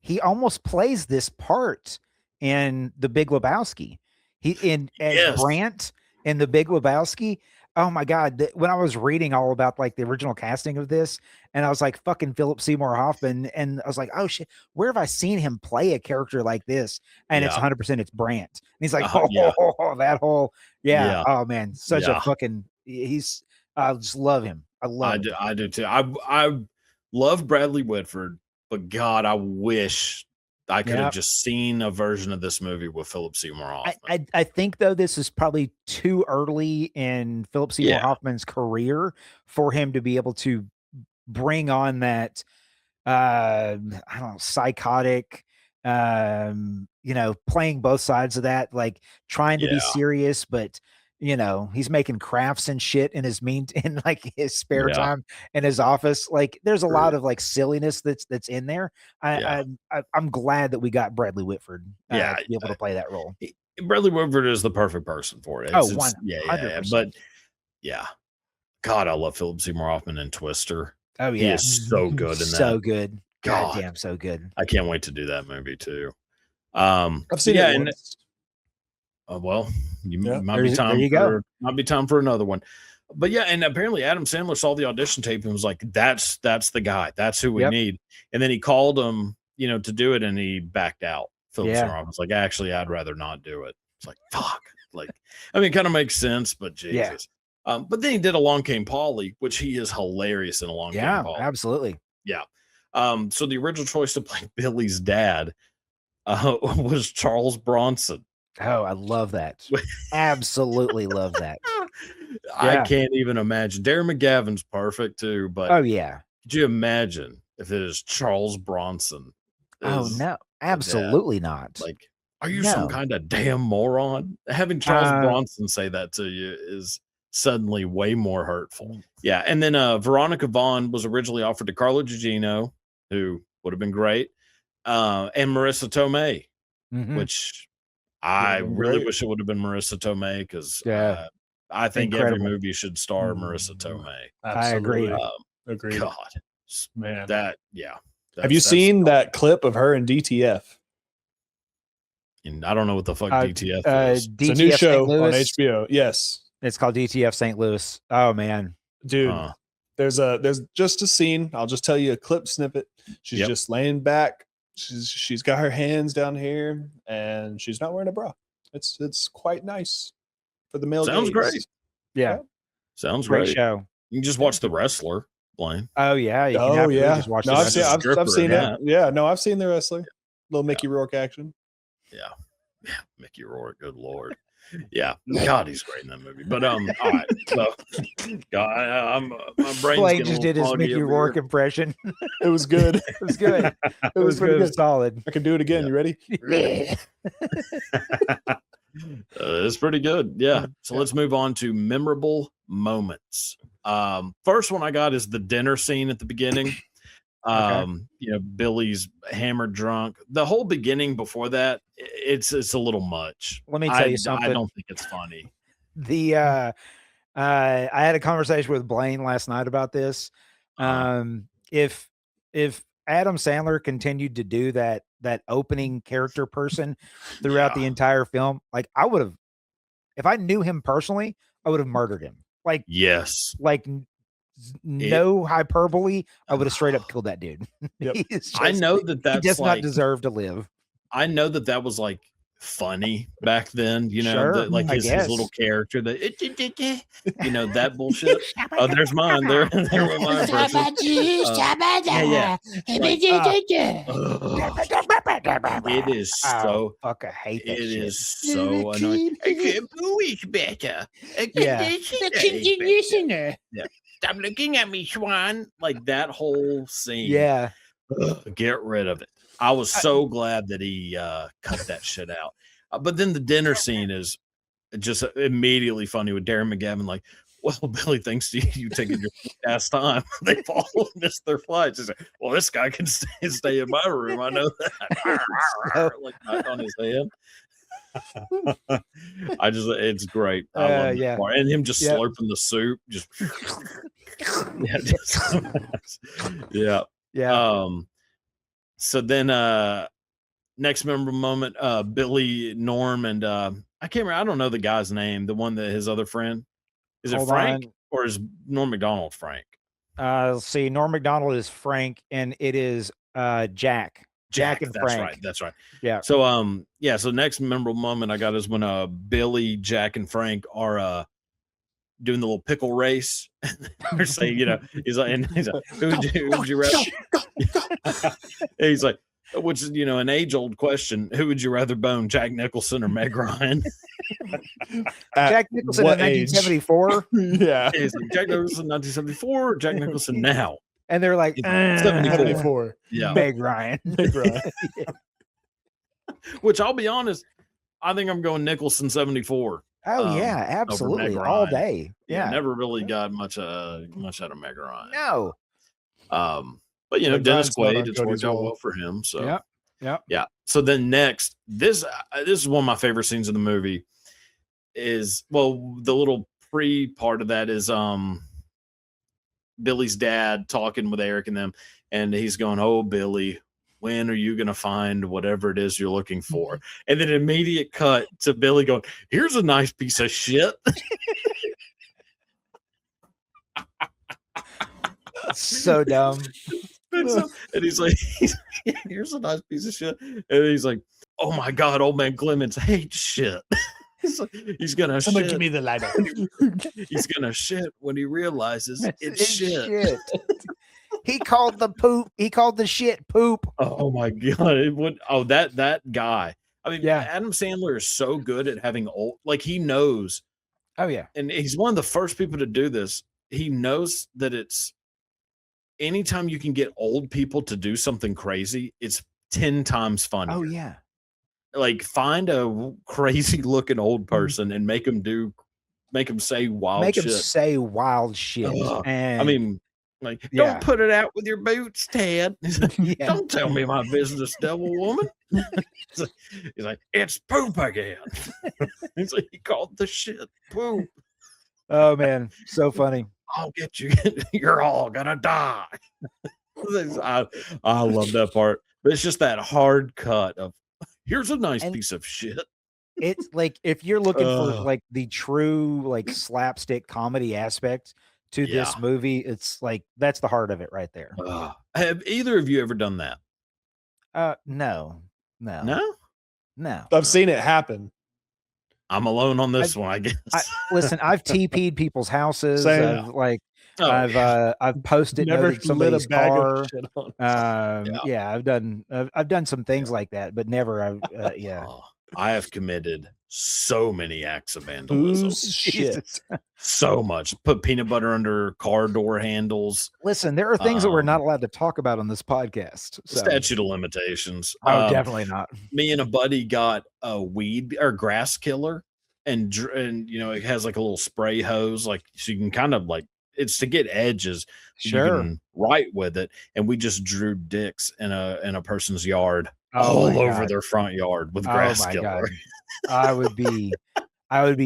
he almost plays this part in The Big Lebowski. He in as yes, Brant in The Big Lebowski. Oh my god! When I was reading all about like the original casting of this, and I was like, "Fucking Philip Seymour Hoffman," and I was like, "Oh shit, where have I seen him play a character like this?" And it's yeah, 100%. It's Brant. And he's like, yeah, "Oh, that whole yeah. yeah, Oh man, such a yeah. fucking. He's. I just love him. I love him. I do too. I love Bradley Whitford, but God, I wish I could have Yeah. just seen a version of this movie with Philip Seymour Hoffman. I think though this is probably too early in Philip Seymour Yeah, Hoffman's career for him to be able to bring on that I don't know, psychotic playing both sides of that, like trying to be yeah, serious, but he's making crafts and shit in his in like his spare yeah, time in his office. Like there's a true. lot of like silliness that's in there. Yeah, I'm glad that we got Bradley Whitford yeah. to be able to play that role. Bradley Whitford is the perfect person for it. Oh, It's yeah, yeah, yeah. 100%. But yeah, God, I love Philip Seymour Hoffman in Twister. Oh, He yeah. is so good in that. So good. God, Goddamn, so good. I can't wait to do that movie too. I've seen Yeah, it and once. well, Yeah. might be There you go. time for another one. But yeah, and apparently Adam Sandler saw the audition tape and was like, "That's the guy. That's who we Yep. need." And then he called him, to do it, and he backed out. Philip Seymour Yeah. Hoffman was like, "Actually, I'd rather not do it." It's like, fuck. Like, I mean, it kind of makes sense, but Yeah. Jesus. But then he did Along Came Polly, which he is hilarious in Along Came Yeah, Polly. absolutely. Yeah. So the original choice to play Billy's dad was Charles Bronson. Oh, I love that. Absolutely love that. I Yeah. can't even imagine. Darren McGavin's perfect too, but Oh, yeah. could you imagine if it is Charles Bronson Oh, is no. the dad? Absolutely not. Like, are you some No. kind of damn moron? Having Charles Uh, Bronson say that to you is suddenly way more hurtful. Mm. Yeah, and then Veronica Vaughn was originally offered to Carla Gugino, who would have been great, and Marissa Tomei, mhm. which I been really great. wish it would have been Marissa Tomei because Yeah. I think every Incredible. movie should star Marissa Tomei. I agree. Absolutely. Um, Agreed. God, Man. yeah. Have you that's seen that clip of her in DTF? And I don't know what the fuck DTF is. It's a new DTF show St. on Louis. HBO. Yes, It's called DTF St. Louis. Oh, man. dude. Huh. There's just a scene. I'll just tell you a clip snippet. She's Yep. just laying back. She's got her hands down here, and she's not wearing a bra. It's quite nice for the male. Sounds gaze. great. Yeah. Sounds Great great. show. You can just watch The Wrestler, Blaine. Oh, yeah. You can Oh absolutely yeah, just watch no, the I've rest seen of a it. I've stripper seen in it. that. Yeah, no, I've seen The Wrestler. Little Mickey Rourke action. Yeah. Yeah. Mickey Rourke, good lord. Yeah. God, he's great in that movie. But all right. So God, I'm my brain's Blaine getting a just little did his foggy Mickey over Rourke here. impression. It was good. It was good. It was pretty good. good. Solid. I can do it again. Yeah. You ready? It's pretty good. Yeah. So let's move on to memorable moments. First one I got is the dinner scene at the beginning. Billy's hammered drunk. The whole beginning before that, it's a little much. Let me tell you I something. don't think it's funny. I had a conversation with Blaine last night about this. If Adam Sandler continued to do that opening character person throughout the entire film, like I would have, if I knew him personally, I would have murdered him. Like Yes. like no hyperbole, I would have straight up killed that dude. Yep. I know that He that's does like not deserve to live. I know that was like funny back then, Sure, like I his guess. little character that that bullshit. Oh, there's mine. There went my impression. It is so fuck, I hate that it shit. is so annoying. I can't believe better. Yeah. Yeah. Stop looking at me, Swan. Like that whole scene. Yeah. Get rid of it. I was so glad that he cut that shit out. But then the dinner scene is just immediately funny with Darren McGavin, like, well, Billy, thanks to you taking your ass time, they've all missed their flights. He's like, well, this guy can stay in my room. I know that. Like, knock on his head. It's great. I love that part. And him just slurping the soup. Just, yeah. So then, next memorable moment, Billy, Norm, and I can't remember. I don't know the guy's name. The one that his other friend. Is it Frank or is Norm Macdonald Frank? Let's see. Norm Macdonald is Frank, and it is Jack. Jack and Frank. That's right. Yeah. So so next memorable moment I got is when Billy, Jack, and Frank are doing the little pickle race. They're saying, he's like, who would you rather? He's like, which is, an age-old question. Who would you rather bone, Jack Nicholson or Meg Ryan? Jack Nicholson in 1974? Yeah. He's like, Jack Nicholson 1974 or Jack Nicholson now? And they're like, 74. Yeah. Meg Ryan. Which I'll be honest, I think I'm going Nicholson 74. Oh, yeah, absolutely. All day. Yeah. Never really got much out of Meg Ryan. No. But Dennis Quaid, it's worked out well for him. So yeah. So then next, this is one of my favorite scenes in the movie. Is the little pre part of that is Billy's dad talking with Eric and them, and he's going, "Oh, Billy, when are you going to find whatever it is you're looking for?" And then an immediate cut to Billy going, "Here's a nice piece of shit." So dumb. And he's like, "Here's a nice piece of shit." And he's like, "Oh my God, old man Clemens hates shit." He's gonna Someone shit. give me the lighter. He's gonna shit when he realizes it's shit. He called the shit poop. Oh my God. That guy. I mean, Adam Sandler is so good at having old, like he knows. Oh yeah. And he's one of the first people to do this. He knows that it's anytime you can get old people to do something crazy, it's 10 times funnier. Oh yeah. Like find a crazy looking old person and make them say wild shit. Make them say wild shit. And I mean, like, don't put it out with your boots, Ted. Don't tell me my business, devil woman. He's like, it's poop again. He's like, he called the shit poop. Oh man, so funny. I'll get you. You're all gonna die. I love that part. But it's just that hard cut of here's a nice piece of shit. It's like if you're looking for like the true like slapstick comedy aspect to this movie, it's like that's the heart of it right there. Have either of you ever done that? No. I've seen it happen. I'm alone on this one, I guess. Listen, I've TP'd people's houses. Same. I've posted Never somebody's car. Yeah. I've done some things like that, but never. I have committed so many acts of vandalism. Shit. So much. Put peanut butter under car door handles. Listen, there are things that we're not allowed to talk about on this podcast. So. Statute of limitations. Oh, definitely not. Me and a buddy got a weed or grass killer, and it has like a little spray hose, like so you can kind of like it's to get edges. Sure. You can write with it, and we just drew dicks in a person's yard. All over their front yard with grass killer. I would be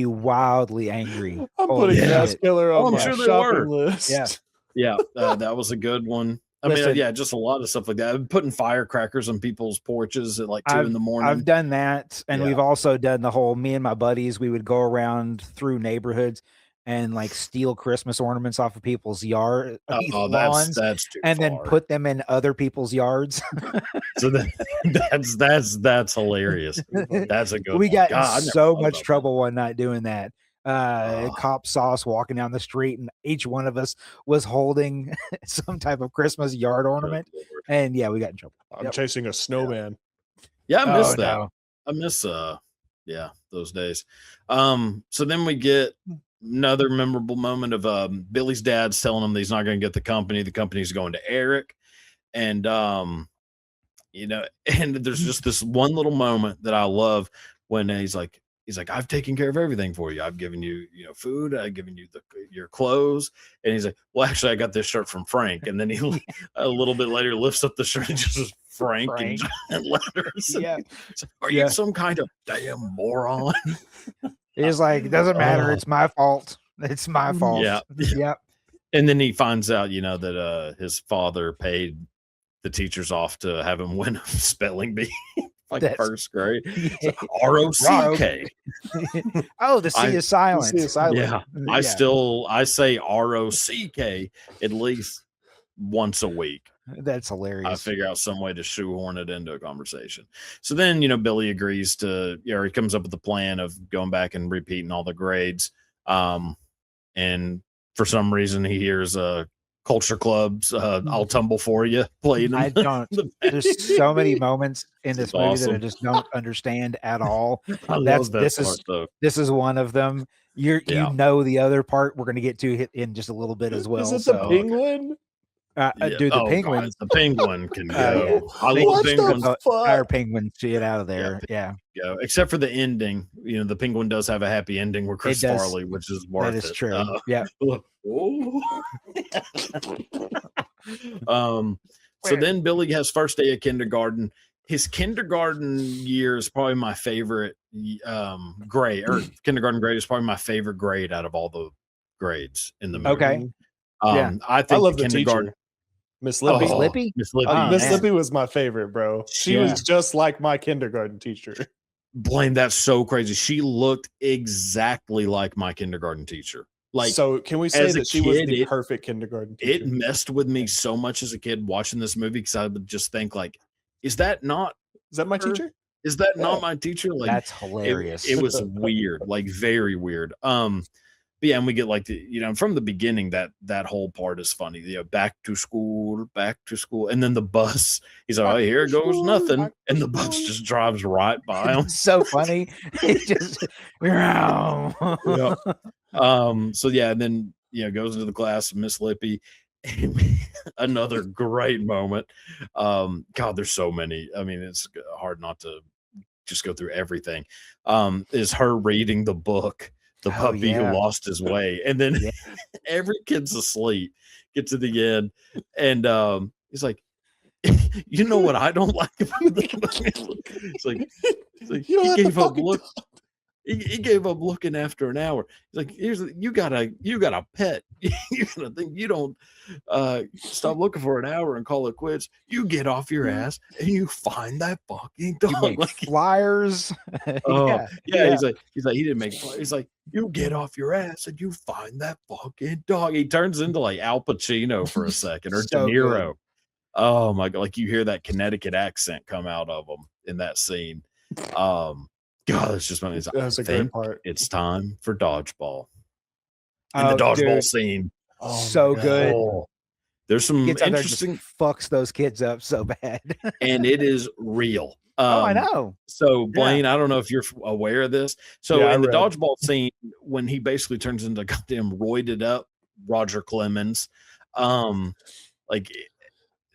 wildly angry. I'm putting grass killer on my shopping list. Yeah, that was a good one. I mean, just a lot of stuff like that. Putting firecrackers on people's porches at like 2 in the morning. I've done that, and we've also done the whole. Me and my buddies, we would go around through neighborhoods and like steal Christmas ornaments off of people's lawns, that's too and far. then put them in other people's yards. So that's hilarious. That's a good. We got in so much trouble one night doing that. Cop saw us walking down the street, and each one of us was holding some type of Christmas yard ornament, and we got in trouble. I'm chasing a snowman. Yeah, I miss that. No. I miss those days. So then we get another memorable moment of Billy's dad's telling him that he's not going to get the company. The company's going to Eric, and and there's just this one little moment that I love when he's like, I've taken care of everything for you. I've given you, food. I've given you your clothes. And he's like, well, actually, I got this shirt from Frank. And then he a little bit later lifts up the shirt and just says Frank in giant letters. Yeah. Like, are you some kind of damn moron? He's like, it doesn't matter. It's my fault. It's my fault. Yeah. Yep. And then he finds out, that his father paid the teachers off to have him win a spelling bee. Like first grade. R-O-C-K. Oh, the C is silent. The C is silent. Yeah. I say R-O-C-K at least once a week. That's hilarious. I figure out some way to shoehorn it into a conversation. So then, Billy agrees to, he comes up with the plan of going back and repeating all the grades. And for some reason he hears Culture Club's I'll Tumble For You played. I don't. There's so many moments in this movie that I just don't understand at all. This is one of them. You know the other part we're going to get to in just a little bit as well. Is it the penguin? Dude, the penguin. God, the penguin can go. Yeah. I love penguins. Fire penguin shit out of there. Yeah. Go. Except for the ending. The penguin does have a happy ending with Chris Farley, which is worth it. That is true. Yeah. So then Billy has first day of kindergarten. His kindergarten year is probably my favorite grade, or kindergarten grade is probably my favorite grade out of all the grades in the movie. Okay. I think love the kindergarten. Teacher. Miss Lippy. Miss Lippy. Miss Lippy was my favorite, bro. She was just like my kindergarten teacher. Blaine, that's so crazy. She looked exactly like my kindergarten teacher. Like, so can we say that she was the perfect kindergarten teacher? It messed with me so much as a kid watching this movie because I would just think like, is that my teacher? Is that not my teacher? Like, that's hilarious. It was weird, like very weird. But yeah, and we get like from the beginning that whole part is funny. Back to school, and then the bus. He's like, oh, here goes nothing, and the bus just drives right by him. So funny. It just So yeah, and then goes into the class of Miss Lippy. Another great moment. God, there's so many. I mean, it's hard not to just go through everything. Is her reading the book, The Puppy Who Lost His Way, and then every kid's asleep. Get to the end, and he's like, you know what I don't like about the it's like he gave up he gave up looking after an hour. He's like, you got a pet. You gotta think you don't stop looking for an hour and call it quits. You get off your ass and you find that fucking dog. You make flyers. He's like he didn't make flyers. He's like, you get off your ass and you find that fucking dog. He turns into like Al Pacino for a second, or So De Niro. good. Oh my God, like you hear that Connecticut accent come out of him in that scene. God, it's just funny. That's a great part. It's time for dodgeball. And the dodgeball scene. Oh, so good. Oh, there's some interesting fucks those kids up so bad. And it is real. I know. So Blaine, I don't know if you're aware of this. So in the dodgeball scene, when he basically turns into goddamn roided up Roger Clemens, like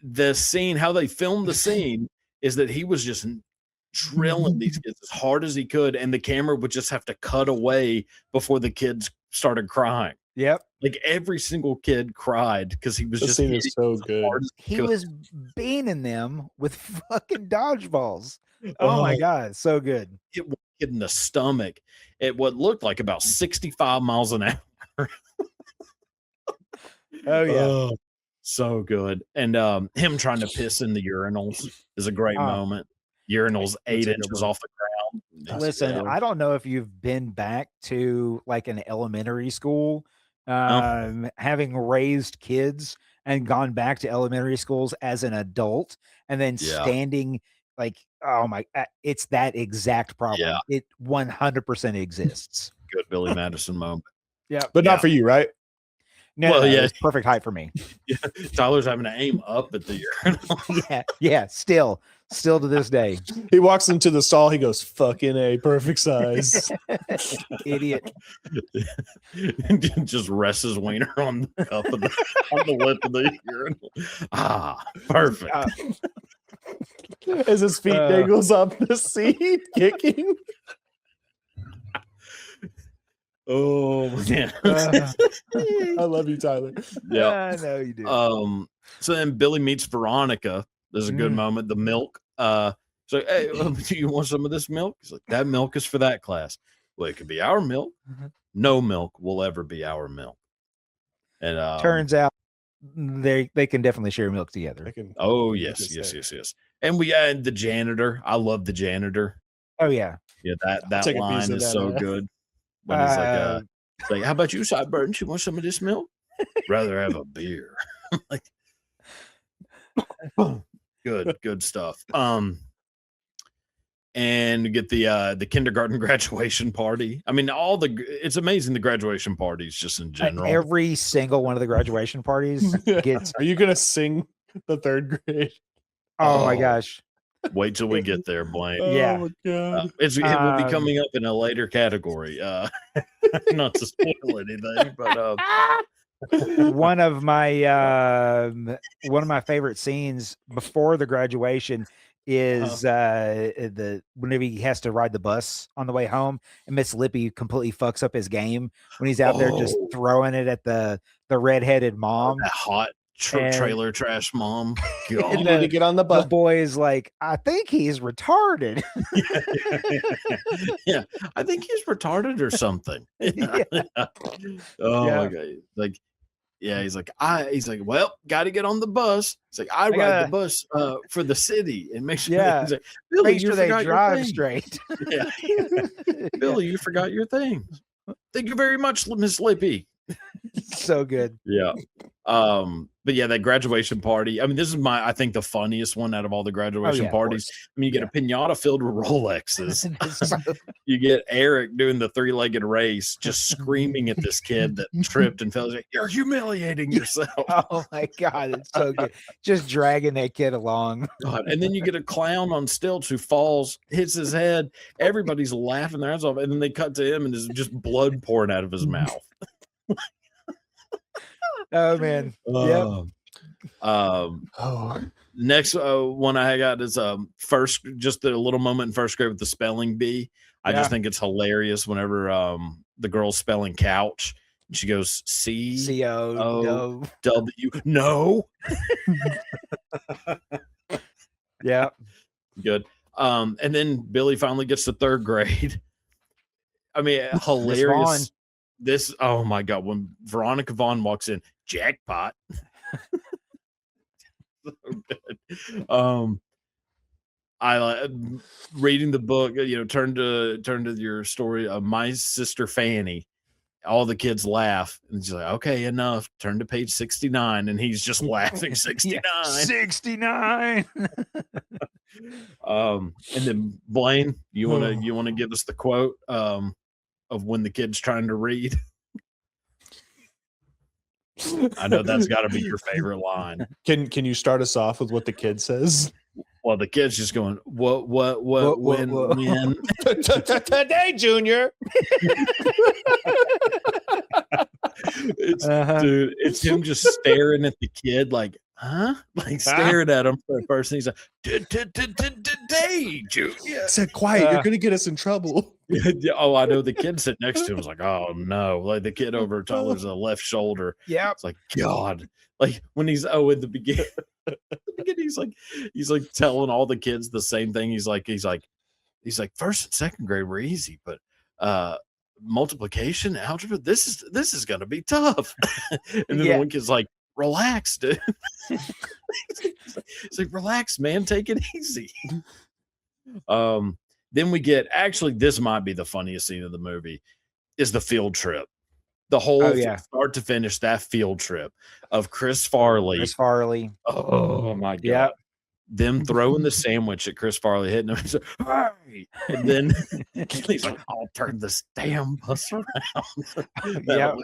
the scene, how they filmed the scene is that he was just drilling these kids as hard as he could, and the camera would just have to cut away before the kids started crying. Yep. Like every single kid cried because he was just so good. He was beaning them with fucking dodgeballs. Oh my God, so good. It was in the stomach at what looked like about 65 miles an hour. Oh yeah. So good. And him trying to piss in the urinals is a great moment. Urinals 8 inches off the ground. Listen, I don't know if you've been back to like an elementary school, having raised kids and gone back to elementary schools as an adult and then standing like, oh my, it's that exact problem. Yeah. It 100% exists. Good Billy Madison moment. Yeah. But not for you, right? No, it's perfect height for me. Yeah. Tyler's having to aim up at the urinal. Yeah. Still to this day. He walks into the stall. He goes, fucking A, perfect size. Idiot. Just rests his wiener on the cup of on the lip of the urinal. Ah, perfect. As his feet dangles up the seat, kicking. Oh man. I love you, Tyler. Yeah. I know you do. So then Billy meets Veronica. There's a good moment. The milk. So hey, do you want some of this milk? He's like, that milk is for that class. Well, it could be our milk. No milk will ever be our milk. And turns out they can definitely share milk together. Oh yes. And we had the janitor. I love the janitor. Oh yeah. Yeah, that line is so good. When he's like, how about you, Sideburns? You want some of this milk? Rather have a beer. Like, good stuff. And we get the kindergarten graduation party. I mean, it's amazing the graduation parties just in general. Every single one of the graduation parties gets. Are you gonna sing the third grade? Oh my gosh. Wait till we get there, Blaine. Yeah. Oh my God. It will be coming up in a later category. Not to spoil anything, but one of my favorite scenes before the graduation is whenever he has to ride the bus on the way home, and Miss Lippy completely fucks up his game when he's out there just throwing it at the redheaded mom. That hot trailer trash mom. You need to get on the bus. The boy is like, I think he's retarded. Yeah, I think he's retarded or something. Yeah. My God. Like, yeah, he's like, well, got to get on the bus. He's like, I ride the bus for the city and make sure. Yeah. He's like, Billy, Make you sure they forgot drive your thing. straight. Yeah. Billy, you forgot your thing. Thank you very much, Miss Lippy. So good. Yeah. But yeah, that graduation party. I mean, this is I think the funniest one out of all the graduation parties. I mean, you get a pinata filled with Rolexes. You get Eric doing the 3-legged race, just screaming at this kid that tripped and fell. He's like, you're humiliating yourself. Oh my God, it's so good. Just dragging that kid along. God. And then you get a clown on stilts who falls, hits his head. Everybody's laughing their ass off, and then they cut to him, and there's just blood pouring out of his mouth. Oh man. Next one I got is just a little moment in first grade with the spelling bee. I just think it's hilarious whenever the girl's spelling couch and she goes COW. No. Yeah. Good. And then Billy finally gets to third grade. I mean, hilarious. This, oh my God, when Veronica Vaughn walks in, jackpot. So good. I reading the book, turn to your story of My Sister Fanny. All the kids laugh, and she's like, okay, enough. Turn to page 69, and he's just laughing. 69. 69. And then Blaine, you wanna give us the quote of when the kid's trying to read? I know that's got to be your favorite line. Can you start us off with what the kid says? Well, the kid's just going, when? Today, Junior. Dude, it's him just staring at the kid like, huh? Like staring at him for a first. He's like, today, Junior. I said, quiet, you're gonna get us in trouble. Oh, I know. The kid sitting next to him was like, oh no. Like the kid over Tyler's left shoulder. Yeah. It's like, God. Like when he's in the beginning, he's like telling all the kids the same thing. He's like, first and second grade were easy, but multiplication, algebra, this is gonna be tough. And then the one kid's like, relax, dude. It's like, relax, man, take it easy. Then we get, actually, this might be the funniest scene of the movie, is the field trip. The whole start to finish, that field trip of Chris Farley. Oh my God. Yeah. Them throwing the sandwich at Chris Farley, hitting him. He's like, hey! And then he's like, I'll turn this damn bus around. Yeah.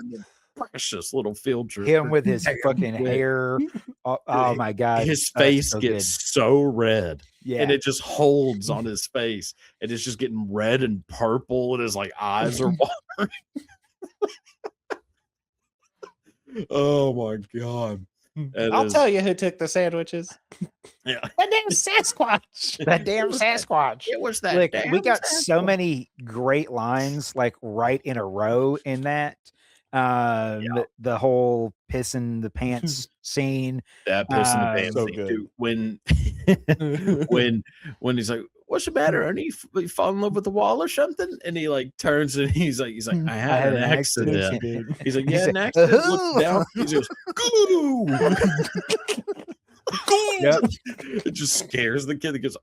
Precious little field trip. Him with his fucking hair. Oh my God. His face gets so red. Yeah. And it just holds on his face. And it's just getting red and purple. And his like eyes are watering. Oh my God. I'll tell you who took the sandwiches. Yeah. That damn Sasquatch. That damn Sasquatch. It was that Look, damn we got so Sasquatch. many great lines like right in a row in that. The whole piss in the pants scene. That piss in the pants So scene, good. too. When he's like, "What's the matter? Honey? You fall in love with the wall or something?" And he like turns and he's like, "I had an accident." He's like, "Yeah, an accident." Looks down. He goes, "Goo!" Yep. It just scares the kid. He goes,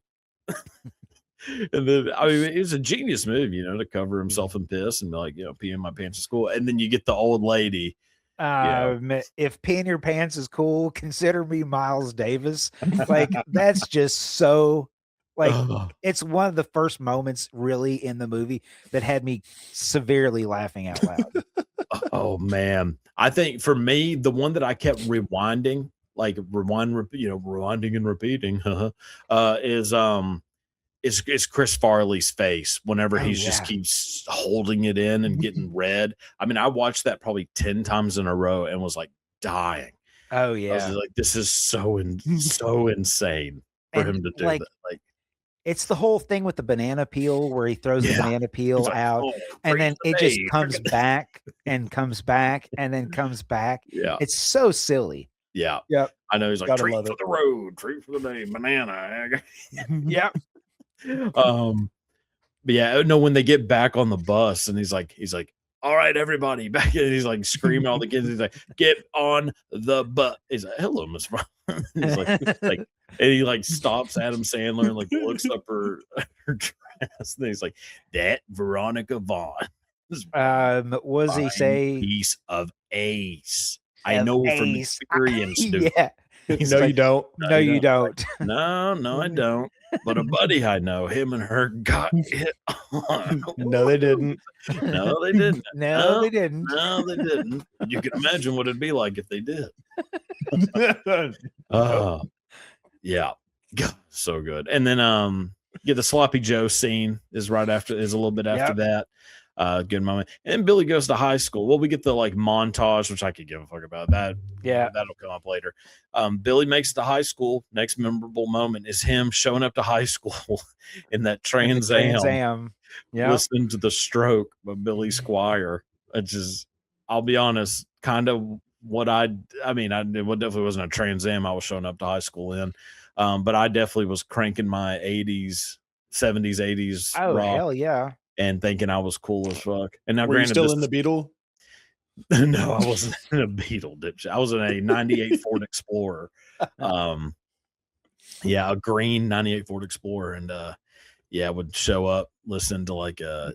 and then I mean, it was a genius move, to cover himself in piss and be like, pee in my pants at school. And then you get the old lady. If peeing your pants is cool, consider me Miles Davis. Like that's just so like it's one of the first moments really in the movie that had me severely laughing out loud. Oh man. I think for me, the one that I kept rewinding, like rewinding and repeating, is Chris Farley's face whenever he just keeps holding it in and getting red. I mean, I watched that probably 10 times in a row and was like dying. Oh I was yeah. just like, this is so insane for him to do that. Like, it's the whole thing with the banana peel where he throws the banana peel like, out and then it just comes back and comes back and then comes back. Yeah. It's so silly. Yeah. Yep. I know he's like, Gotta treat love for it. the road, treat for the day, banana. Yep. But yeah, no, when they get back on the bus and he's like, all right, everybody, back in. He's like screaming all the kids. He's like, get on the bus. He's like, hello, Miss Brown. He's like, and he like stops Adam Sandler and like looks up her dress. And he's like, that Veronica Vaughn. Was he say piece of ace? I know from experience, dude. Yeah. No, you don't. No, you don't. No, I don't. But a buddy I know, him and her got it on. No, they didn't. No, they didn't. No, they didn't. No, they didn't. You can imagine what it'd be like if they did. Yeah. God, so good. And then the Sloppy Joe scene is a little bit after that. Good moment. And Billy goes to high school. Well, we get the like montage, which I could give a fuck about that. Yeah, that'll come up later. Billy makes it to high school. Next memorable moment is him showing up to high school in that Trans Am, listening to The Stroke by Billy Squier, which is, I'll be honest, kind of what it definitely wasn't a Trans Am I was showing up to high school in, but I definitely was cranking my 80s, 70s, 80s rock. Hell yeah. And thinking I was cool as fuck. And now, were you still in the Beetle? No, I wasn't in a Beetle, dipshit. I was in a 98 Ford Explorer. A green 98 Ford Explorer. And would show up, listen to like the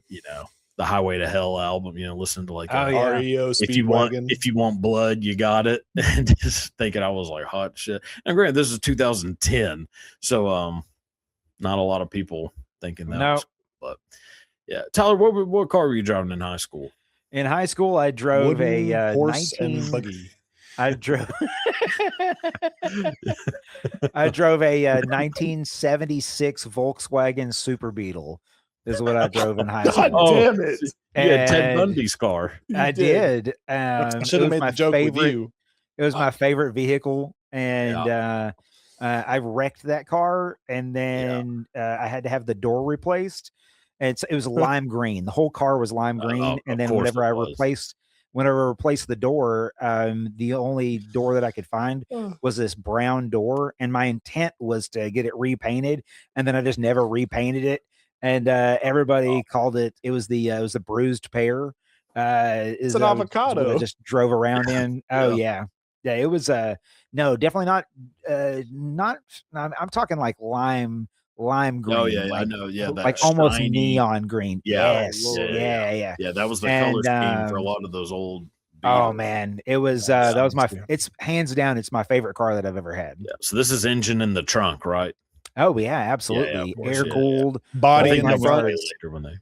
Highway to Hell album, listen to like REO Speedwagon. If you want blood, you got it. And just thinking I was like hot shit. And granted, this is 2010. So not a lot of people thinking that was, but yeah. Tyler, what car were you driving in high school? In high school, I drove a horse and buggy. I drove I drove a 1976 Volkswagen Super Beetle. Is what I drove in high school. God damn it! Yeah, Ted Bundy's car. I did. Should have made the joke with you. It was my favorite vehicle, and I wrecked that car, and then I had to have the door replaced. And it was lime green. The whole car was lime green, and then whenever I replaced the door, the only door that I could find was this brown door, and my intent was to get it repainted, and then I just never repainted it, and everybody called it. It was the bruised pear. It's an avocado. I just drove around in. Oh yeah. It was no, definitely not. I'm talking like lime green. Oh yeah, like, I know. Yeah, that like shiny, almost neon green. Yeah, Yeah. That was the color scheme for a lot of those old. Oh man, it was that was my. It's hands down. It's my favorite car that I've ever had. Yeah. So this is engine in the trunk, right? Oh yeah, absolutely. Air cooled body in the front. Later when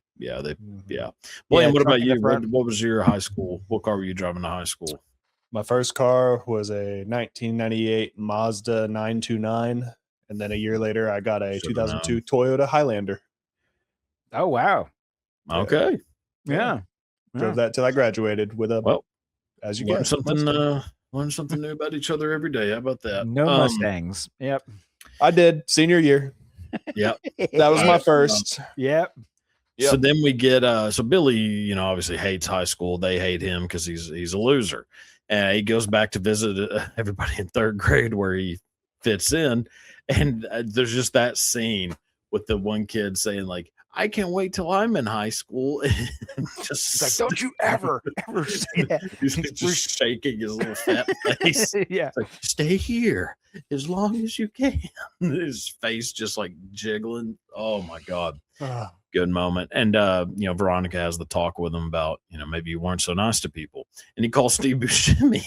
William, what about you? What was your high school? What car were you driving to high school? My first car was a 1998 Mazda 929. And then a year later, I got a 2002 Toyota Highlander. Oh, wow. Okay. Yeah. Drove that till I graduated with a, as you learn get something Learn something new about each other every day. How about that? No Mustangs. Yep. I did senior year. Yep. That was my first. Yep. So then we get so Billy, obviously hates high school. They hate him because he's a loser, and he goes back to visit everybody in third grade where he fits in, and there's just that scene with the one kid saying like, "I can't wait till I'm in high school." Just like, don't you ever say that. He's just shaking his little fat face. Yeah. It's like, stay here as long as you can. His face just like jiggling. Oh my God. Good moment. And Veronica has the talk with him about, maybe you weren't so nice to people. And he calls Steve Buscemi.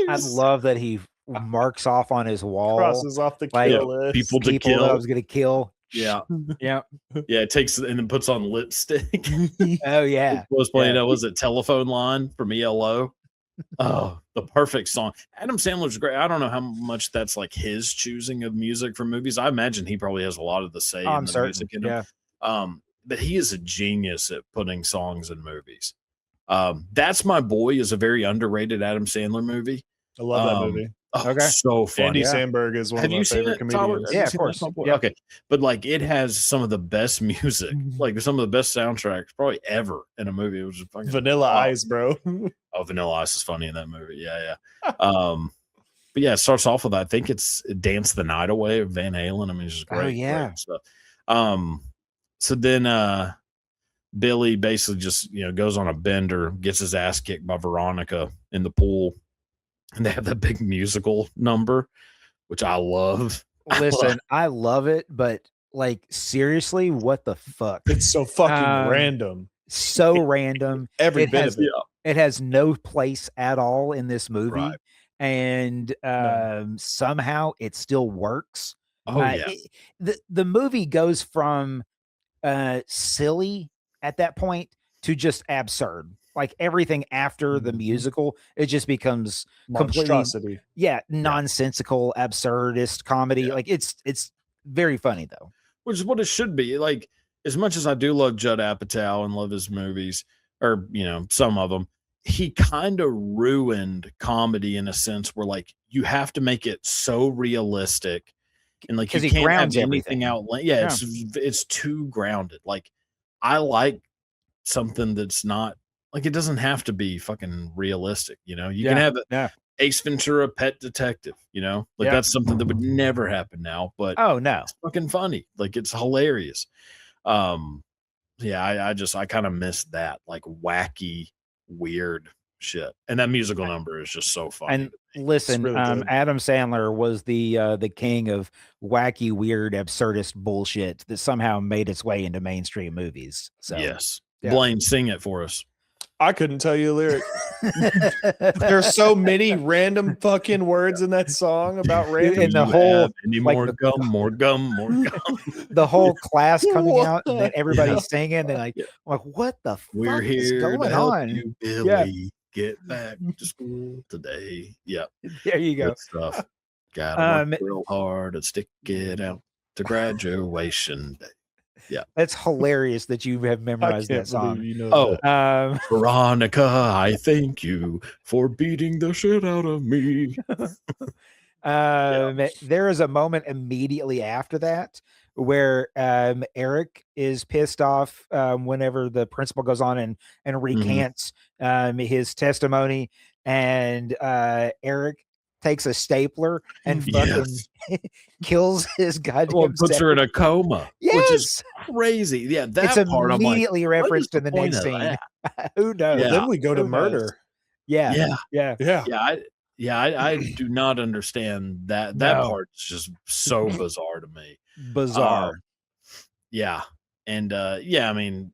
I love that he marks off on his wall. Crosses off the kill list. People to kill. That I was gonna kill. Yeah. Yeah. Yeah. It takes and then puts on lipstick. Oh yeah. Was playing was it Telephone Line from ELO? Oh, the perfect song. Adam Sandler's great. I don't know how much that's like his choosing of music for movies. I imagine he probably has a lot of the say in the music in him. But he is a genius at putting songs in movies. That's My Boy is a very underrated Adam Sandler movie. I love that movie. Okay. So funny. Andy Samberg is one of my favorite comedians. Yeah, of course. Yeah. Okay. But like it has some of the best music, like some of the best soundtracks probably ever in a movie. It was fucking Vanilla Ice, bro. Oh, Vanilla Ice is funny in that movie. Yeah. But yeah, it starts off with I think it's Dance the Night Away of Van Halen. I mean, it's just great. Oh, yeah. Great stuff. So then Billy basically just goes on a bender, gets his ass kicked by Veronica in the pool. And they have that big musical number, which I love. Listen, I love it, but like seriously, what the fuck? It's so fucking random. So random. Every bit of it. It has no place at all in this movie. Right. And somehow it still works. Oh yeah. The movie goes from silly at that point to just absurd. Like everything after the musical, it just becomes monstrosity. Nonsensical, absurdist comedy. Like it's very funny though. Which is what it should be. Like as much as I do love Judd Apatow and love his movies, or some of them, he kind of ruined comedy in a sense where like you have to make it so realistic, and like you can't have anything out. Yeah, it's too grounded. Like I like something that's not. Like it doesn't have to be fucking realistic, you can have it. Ace Ventura, Pet Detective, that's something that would never happen now. But it's fucking funny, like it's hilarious. I kind of missed that like wacky, weird shit, and that musical number is just so funny. And listen, really Adam Sandler was the king of wacky, weird, absurdist bullshit that somehow made its way into mainstream movies. So yes, Blaine, sing it for us. I couldn't tell you a lyric. There's so many random fucking words in that song about random. And the whole more gum. The whole class coming out and then everybody's singing. They're like, what the fuck is going on? You, Billy. Get back to school today. Yeah, there you go. Good stuff. Gotta work real hard and stick it out to graduation day. Yeah, that's hilarious that you have memorized that song. Veronica, I thank you for beating the shit out of me. There is a moment immediately after that where Eric is pissed off whenever the principal goes on and recants his testimony, and Eric takes a stapler and fucking kills his goddamn puts her in a coma. Yes, which is crazy. Yeah, that's immediately referenced in the next scene. Who knows? Then we go to murder. Yeah. I do not understand that. That part's just so bizarre to me. Bizarre. And I mean,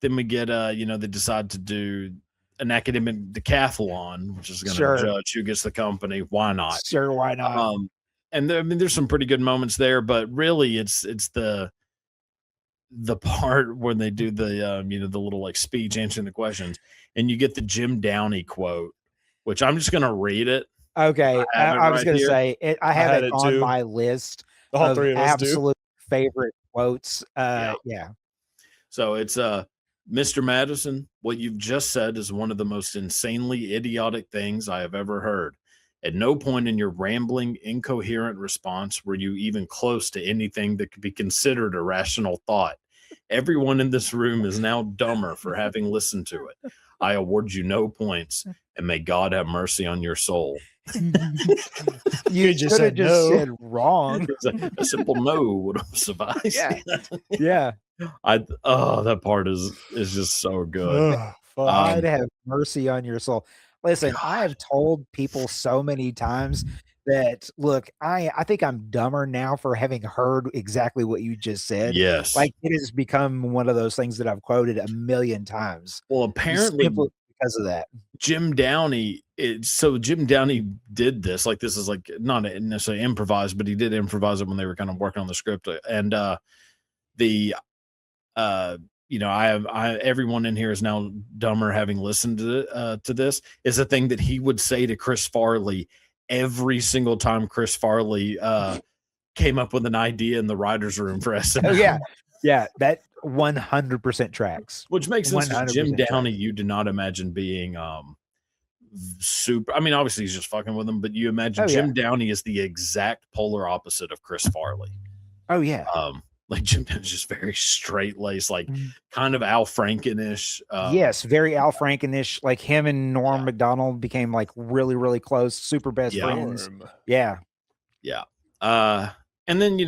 then we get they decide to do an academic decathlon, which is going to judge who gets the company. Why not? Sure, why not? And there's some pretty good moments there, but really it's the part when they do the the little like speech answering the questions, and you get the Jim Downey quote, which I'm just going to read it. Okay, I was going to say it. I have it on my list. All of three of us absolute favorite quotes. Yeah. So it's Mr. Madison, what you've just said is one of the most insanely idiotic things I have ever heard. At no point in your rambling, incoherent response were you even close to anything that could be considered a rational thought. Everyone in this room is now dumber for having listened to it. I award you no points, and may God have mercy on your soul. You just should have said just no. said wrong. A simple no would have sufficed. Yeah. That part is just so good. Ugh, fuck. God have mercy on your soul. Listen, I have told people so many times that, look, I think I'm dumber now for having heard exactly what you just said. Yes. Like, it has become one of those things that I've quoted a million times. Well, apparently Simply because of that. Jim Downey, Jim Downey did this. Like, this is like not necessarily improvised, but he did improvise it when they were kind of working on the script. And everyone in here is now dumber having listened to this, is a thing that he would say to Chris Farley every single time Chris Farley came up with an idea in the writer's room for SNL. Oh, yeah. Yeah, that 100% tracks. Which makes sense. 100% Jim Downey, tracks. you do not imagine being super. I mean, obviously he's just fucking with him, but you imagine Jim Downey is the exact polar opposite of Chris Farley. Oh, yeah. Like Jim Downey's just very straight laced, like kind of Al Franken-ish. Yes, very Al Franken-ish. Like him and Norm Macdonald became like really, really close, super best friends. Yeah. Yeah. And then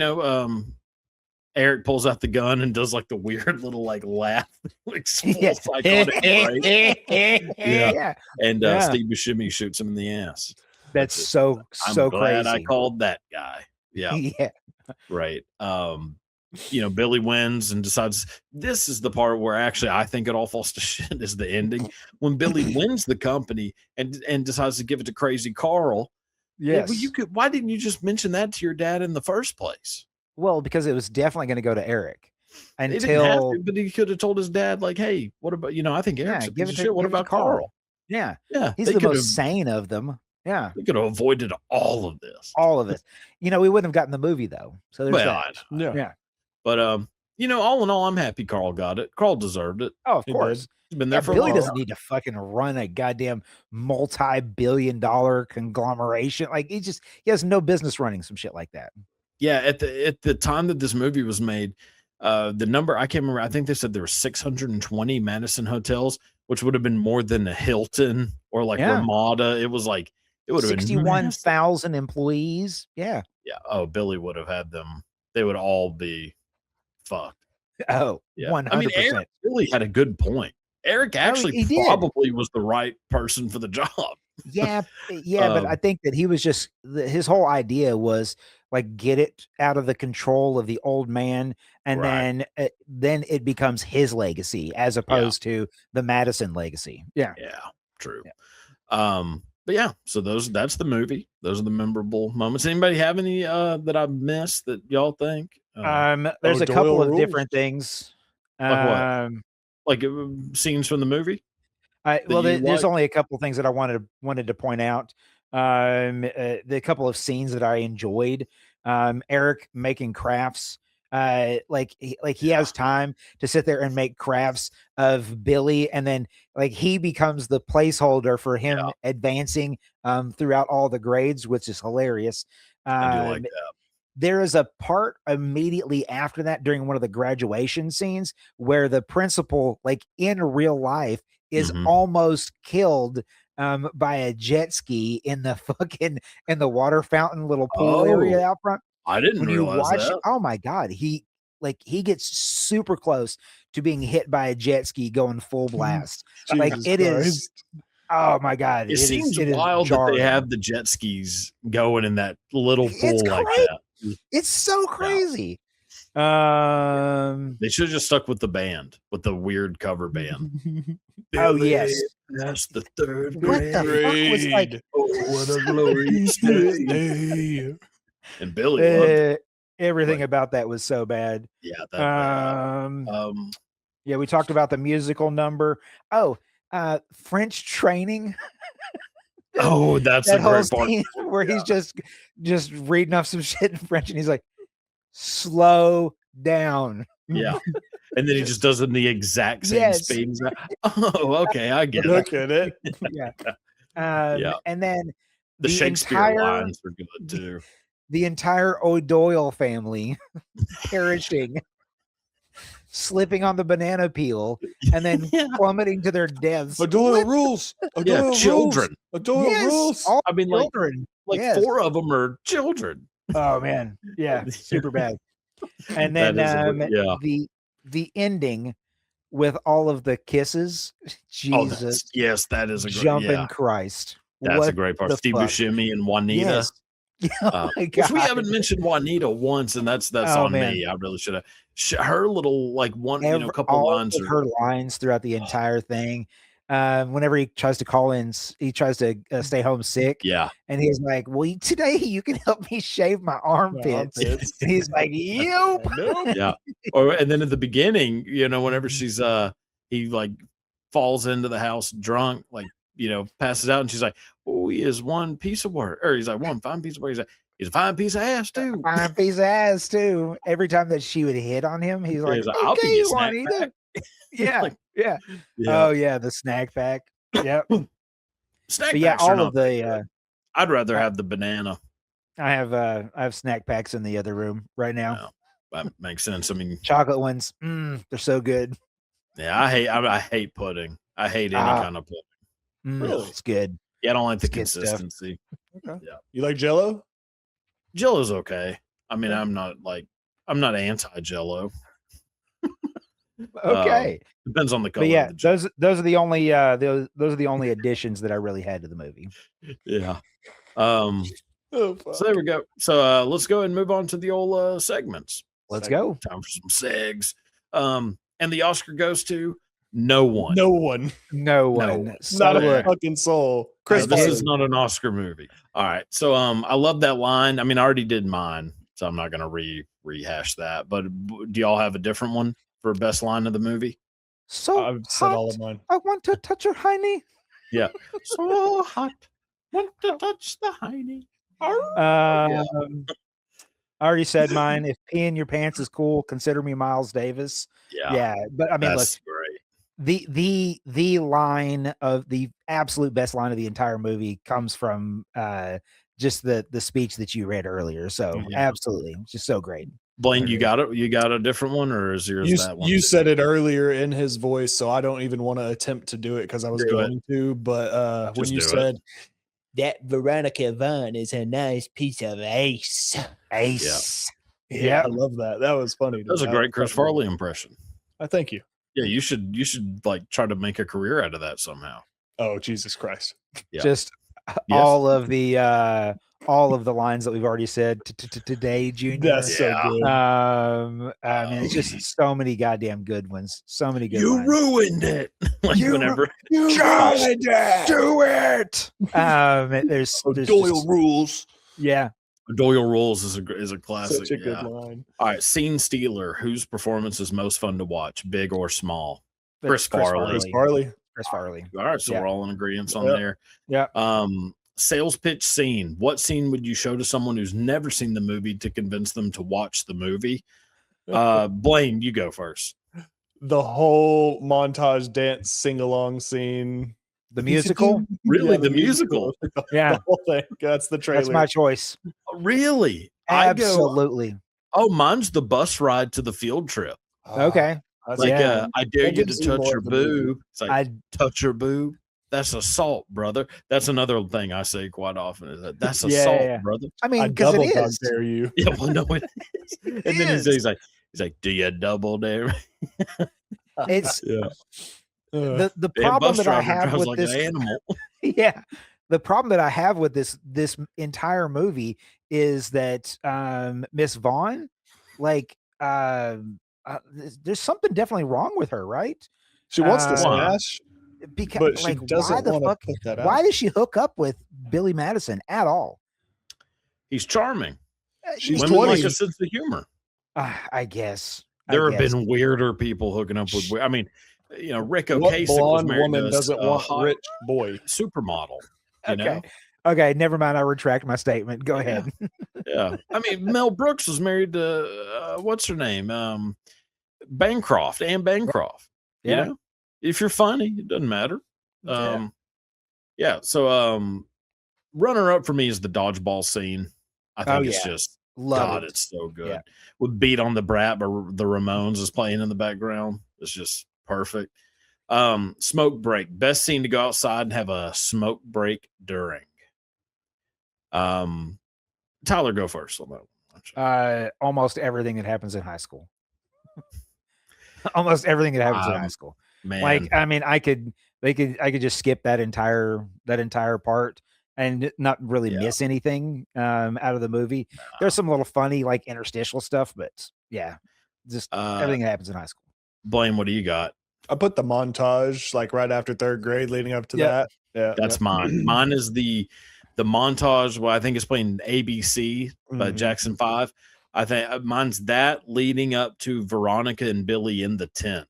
Eric pulls out the gun and does like the weird little like laugh, like psychotic, right? Yeah. And Steve Buscemi shoots him in the ass. That's so I'm glad crazy. I called that guy. Yeah. Yeah. Right. Billy wins and decides this is the part where actually I think it all falls to shit is the ending when Billy wins the company and decides to give it to Crazy Carl. Yes. Why didn't you just mention that to your dad in the first place? Well, because it was definitely going to go to Eric but he could have told his dad, like, hey, what about, I think Eric's a piece of shit. What about Carl? Yeah. Yeah. He's the most sane of them. Yeah. We could have avoided all of this. All of it. We wouldn't have gotten the movie though. So there's that. Yeah. But all in all, I'm happy Carl got it. Carl deserved it. Oh, of course. He's been there for Billy a while. doesn't need to fucking run a goddamn multi-billion-dollar conglomeration. Like he has no business running some shit like that. Yeah, at the time that this movie was made, the number I can't remember. I think they said there were 620 Madison hotels, which would have been more than a Hilton or like Ramada. It was like it would have been 61,000 employees. Yeah. Yeah. Oh, Billy would have had them. They would all be fucked. Oh, yeah. 100%. I mean, Eric really had a good point. Eric actually probably was the right person for the job. Yeah, but I think that he was just his whole idea was like get it out of the control of the old man, and then it becomes his legacy as opposed to the Madison legacy. Yeah, true. Yeah. But yeah, so that's the movie. Those are the memorable moments. Anybody have any that I missed that y'all think? There's a couple of different things. Like what? Like scenes from the movie? There's only a couple of things that I wanted to point out. The couple of scenes that I enjoyed. Eric making crafts. He has time to sit there and make crafts of Billy, and then like he becomes the placeholder for him advancing throughout all the grades, which is hilarious. I do like that. There is a part immediately after that during one of the graduation scenes where the principal, like in real life, is almost killed by a jet ski in the water fountain little pool area out front. I didn't realize that. Oh my God. He gets super close to being hit by a jet ski going full blast. Is. Oh my God. It seems wild that they have the jet skis going in that little pool like that. It's so crazy. They should have just stuck with the band, with the weird cover band. Oh yes, that's the third what grade. The fuck was like? Oh, what a glorious day! And Billy, everything about that was so bad. Yeah, yeah, we talked about the musical number. Oh, French training. Oh, that's that a whole great part scene where he's just reading off some shit in French, and he's like, "Slow down." Yeah, And then he just does it in the exact same Yes. speed. He's like, oh, okay, I get it. Look at it. Yeah. Yeah. And then The Shakespeare entire lines are good too. the entire O'Doyle family perishing, slipping on the banana peel, and then Yeah. plummeting to their deaths. O'Doyle rules. Yeah, O'Doyle children. rules. O'Doyle Yes, rules. all I mean, children. like Yes. 4 of them are children. Oh man, yeah, super bad. And That then is yeah. the ending with all of the kisses. Oh, Jesus, yes, that is a great. jumping Yeah, Christ. that's a What great part. the Steve fuck? Buscemi and Juanita. Yes. Oh my Which we God. haven't mentioned Juanita once, and that's Oh, on man. me. I really should have. Her little like one, couple All lines of are her lines throughout the entire thing. Whenever he tries to call in, he tries to stay home sick, yeah. and he's like, "Well, today you can help me shave my armpits." Armpits. And he's like, "Yep." Nope. Yeah. And then at the beginning, whenever she's he like falls into the house drunk, like, passes out, and she's like, "Oh, he is one piece of work." Or he's like, "One fine piece of work." He's like, "He's a fine piece of ass too." Fine piece of ass too. Every time that she would hit on him, he's like, He's like, "I'll be "Okay, your snack Juanita." pack." Yeah, Like, yeah. yeah. Oh yeah, the snack pack. Yep. Snack But yeah, packs are all not of that the good. I'd rather have the banana. I have snack packs in the other room right now. No, that makes sense. I mean, Chocolate ones, they're so good. yeah, I hate pudding. I hate any kind of pudding. Really? It's good. Yeah, I don't like the It's good stuff. consistency. Okay. Yeah. You like Jello? Jello's okay. I mean, Yeah. I'm not anti-Jello. Okay. Depends on the color. But yeah, of the Jello. those are the only those are the only additions that I really had to the movie. Yeah. Oh, So there we go. So let's go ahead and move on to the old segments. Let's go. Time for some segs. And the Oscar goes to no one. No one. No No. one. Not a Look. fucking soul. No, Chris this Farley. is not an Oscar movie. All right. So I love that line. I mean, I already did mine, so I'm not gonna rehash that. But do y'all have a different one for best line of the movie? So I've said all hot, of mine. I want to touch your hiney. Yeah. So hot. Want to touch the hiney. I already said mine. If peeing your pants is cool, consider me Miles Davis. Yeah. Yeah, but I mean, look, That's great. the line of the absolute best line of the entire movie comes from just the speech that you read earlier. So Yeah. absolutely, just so great. Blaine, you got it. You got a different one, or is yours that one? You said it earlier in his voice, so I don't even want to attempt to do it because I was Do it. going to. But when Just you do it. said that Veronica Vaughn is a nice piece of ace, Ace. yeah, I love that. That was funny. That was a great Chris Farley impression. I thank you. Yeah, you should like try to make a career out of that somehow. Oh Jesus Christ! Yeah. Just Yes. all of the lines that we've already said today, Junior. That's so Yeah. good. I mean, it's just so many goddamn good ones. So many good You lines. ruined it. Like You whenever You Just ruined it. Do it. There's Doyle just- rules. yeah. Doyle Rules is a classic. Such a good yeah. line. All right, scene stealer. Whose performance is most fun to watch, big or small? But Chris Farley. Chris Farley. Chris Farley. All right, so Yeah. we're all in agreement on Yep. there. Yeah. Sales pitch scene. What scene would you show to someone who's never seen the movie to convince them to watch the movie? Blaine, you go first. The whole montage dance sing along scene. The musical. Really, the musical? Yeah. The whole thing. That's the trailer. That's my choice. Really? Absolutely. Oh, mine's the bus ride to the field trip. Okay. That's Like, Yeah. I dare That you to gives you touch more your of the movie. boob. It's like, I touch your boob. That's assault, brother. That's another thing I say quite often. Is that that's Yeah, assault, yeah. brother. I I mean, because double it dog is. dare you. Yeah, well, no, it is. And then is. he's like, do you double dare? It's Yeah. the Damn problem bus that I driver have drives with like this. an animal. Yeah. The problem that I have with this entire movie is that Miss Vaughn, like, there's something definitely wrong with her, right? She wants to Uh, smash, Because but she like, why doesn't the want to fuck? put that out. Why does she hook up with Billy Madison at all? He's charming. She's Women 20. like a sense of humor. I guess There have been weirder people hooking up with. I mean, Rick What Ocasek was blonde married woman to doesn't a want hot rich boy? supermodel. You know, Okay, never mind. I retract my statement. Go ahead. yeah. I mean, Mel Brooks was married to what's her name? Bancroft and Bancroft. You Yeah. know, if you're funny, it doesn't matter. So runner up for me is the dodgeball scene. I think it's just Love it. it's so good. Yeah. With Beat on the Brat, but the Ramones is playing in the background. It's just perfect. Smoke break. Best scene to go outside and have a smoke break during. Tyler, go first on that one. Almost everything that happens in high school. Almost everything that happens in high school. Man. Like, I mean, I could just skip that entire part and not really miss anything out of the movie. There's some little funny like interstitial stuff, but yeah, just everything that happens in high school. Blaine, what do you got? I put the montage like right after third grade leading up to that. Yeah. That's mine. Mine is the montage. Well, I think it's playing ABC by Jackson 5. I think mine's that leading up to Veronica and Billy in the tent.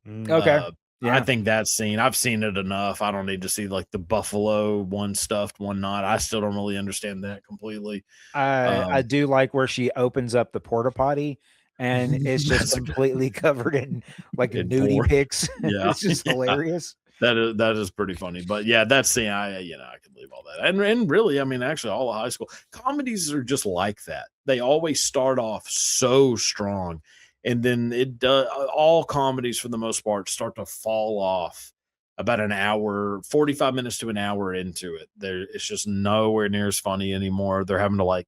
Okay. I think that scene, I've seen it enough. I don't need to see like the buffalo, one stuffed, one not. I still don't really understand that completely. I do like where she opens up the porta potty and it's just completely covered in like nudie pics. Yeah. It's just hilarious. That is pretty funny. But yeah, that scene, I can leave all that. And really, I mean, actually all of high school comedies are just like that. They always start off so strong. And then it does. All comedies, for the most part, start to fall off about an hour, 45 minutes to an hour into it. It's just nowhere near as funny anymore. They're having to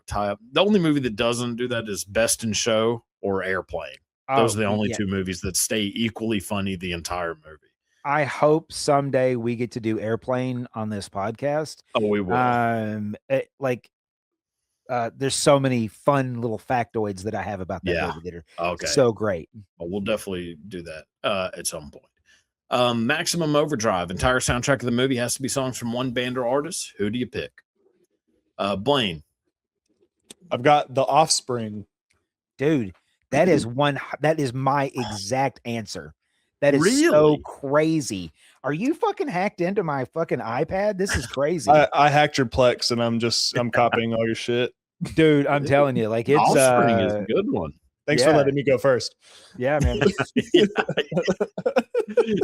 tie up. The only movie that doesn't do that is Best in Show or Airplane. Those are the only two movies that stay equally funny the entire movie. I hope someday we get to do Airplane on this podcast. Oh, we will. There's so many fun little factoids that I have about that movie that are so great. Well, we'll definitely do that at some point. Maximum Overdrive. Entire soundtrack of the movie has to be songs from one band or artist. Who do you pick? Blaine. I've got The Offspring. Dude, that is my exact answer. That is so crazy. Are you fucking hacked into my fucking iPad? This is crazy. I hacked your Plex and I'm copying all your shit. Dude, I'm telling you, like it's Offspring is a good one. Thanks for letting me go first. Yeah, man.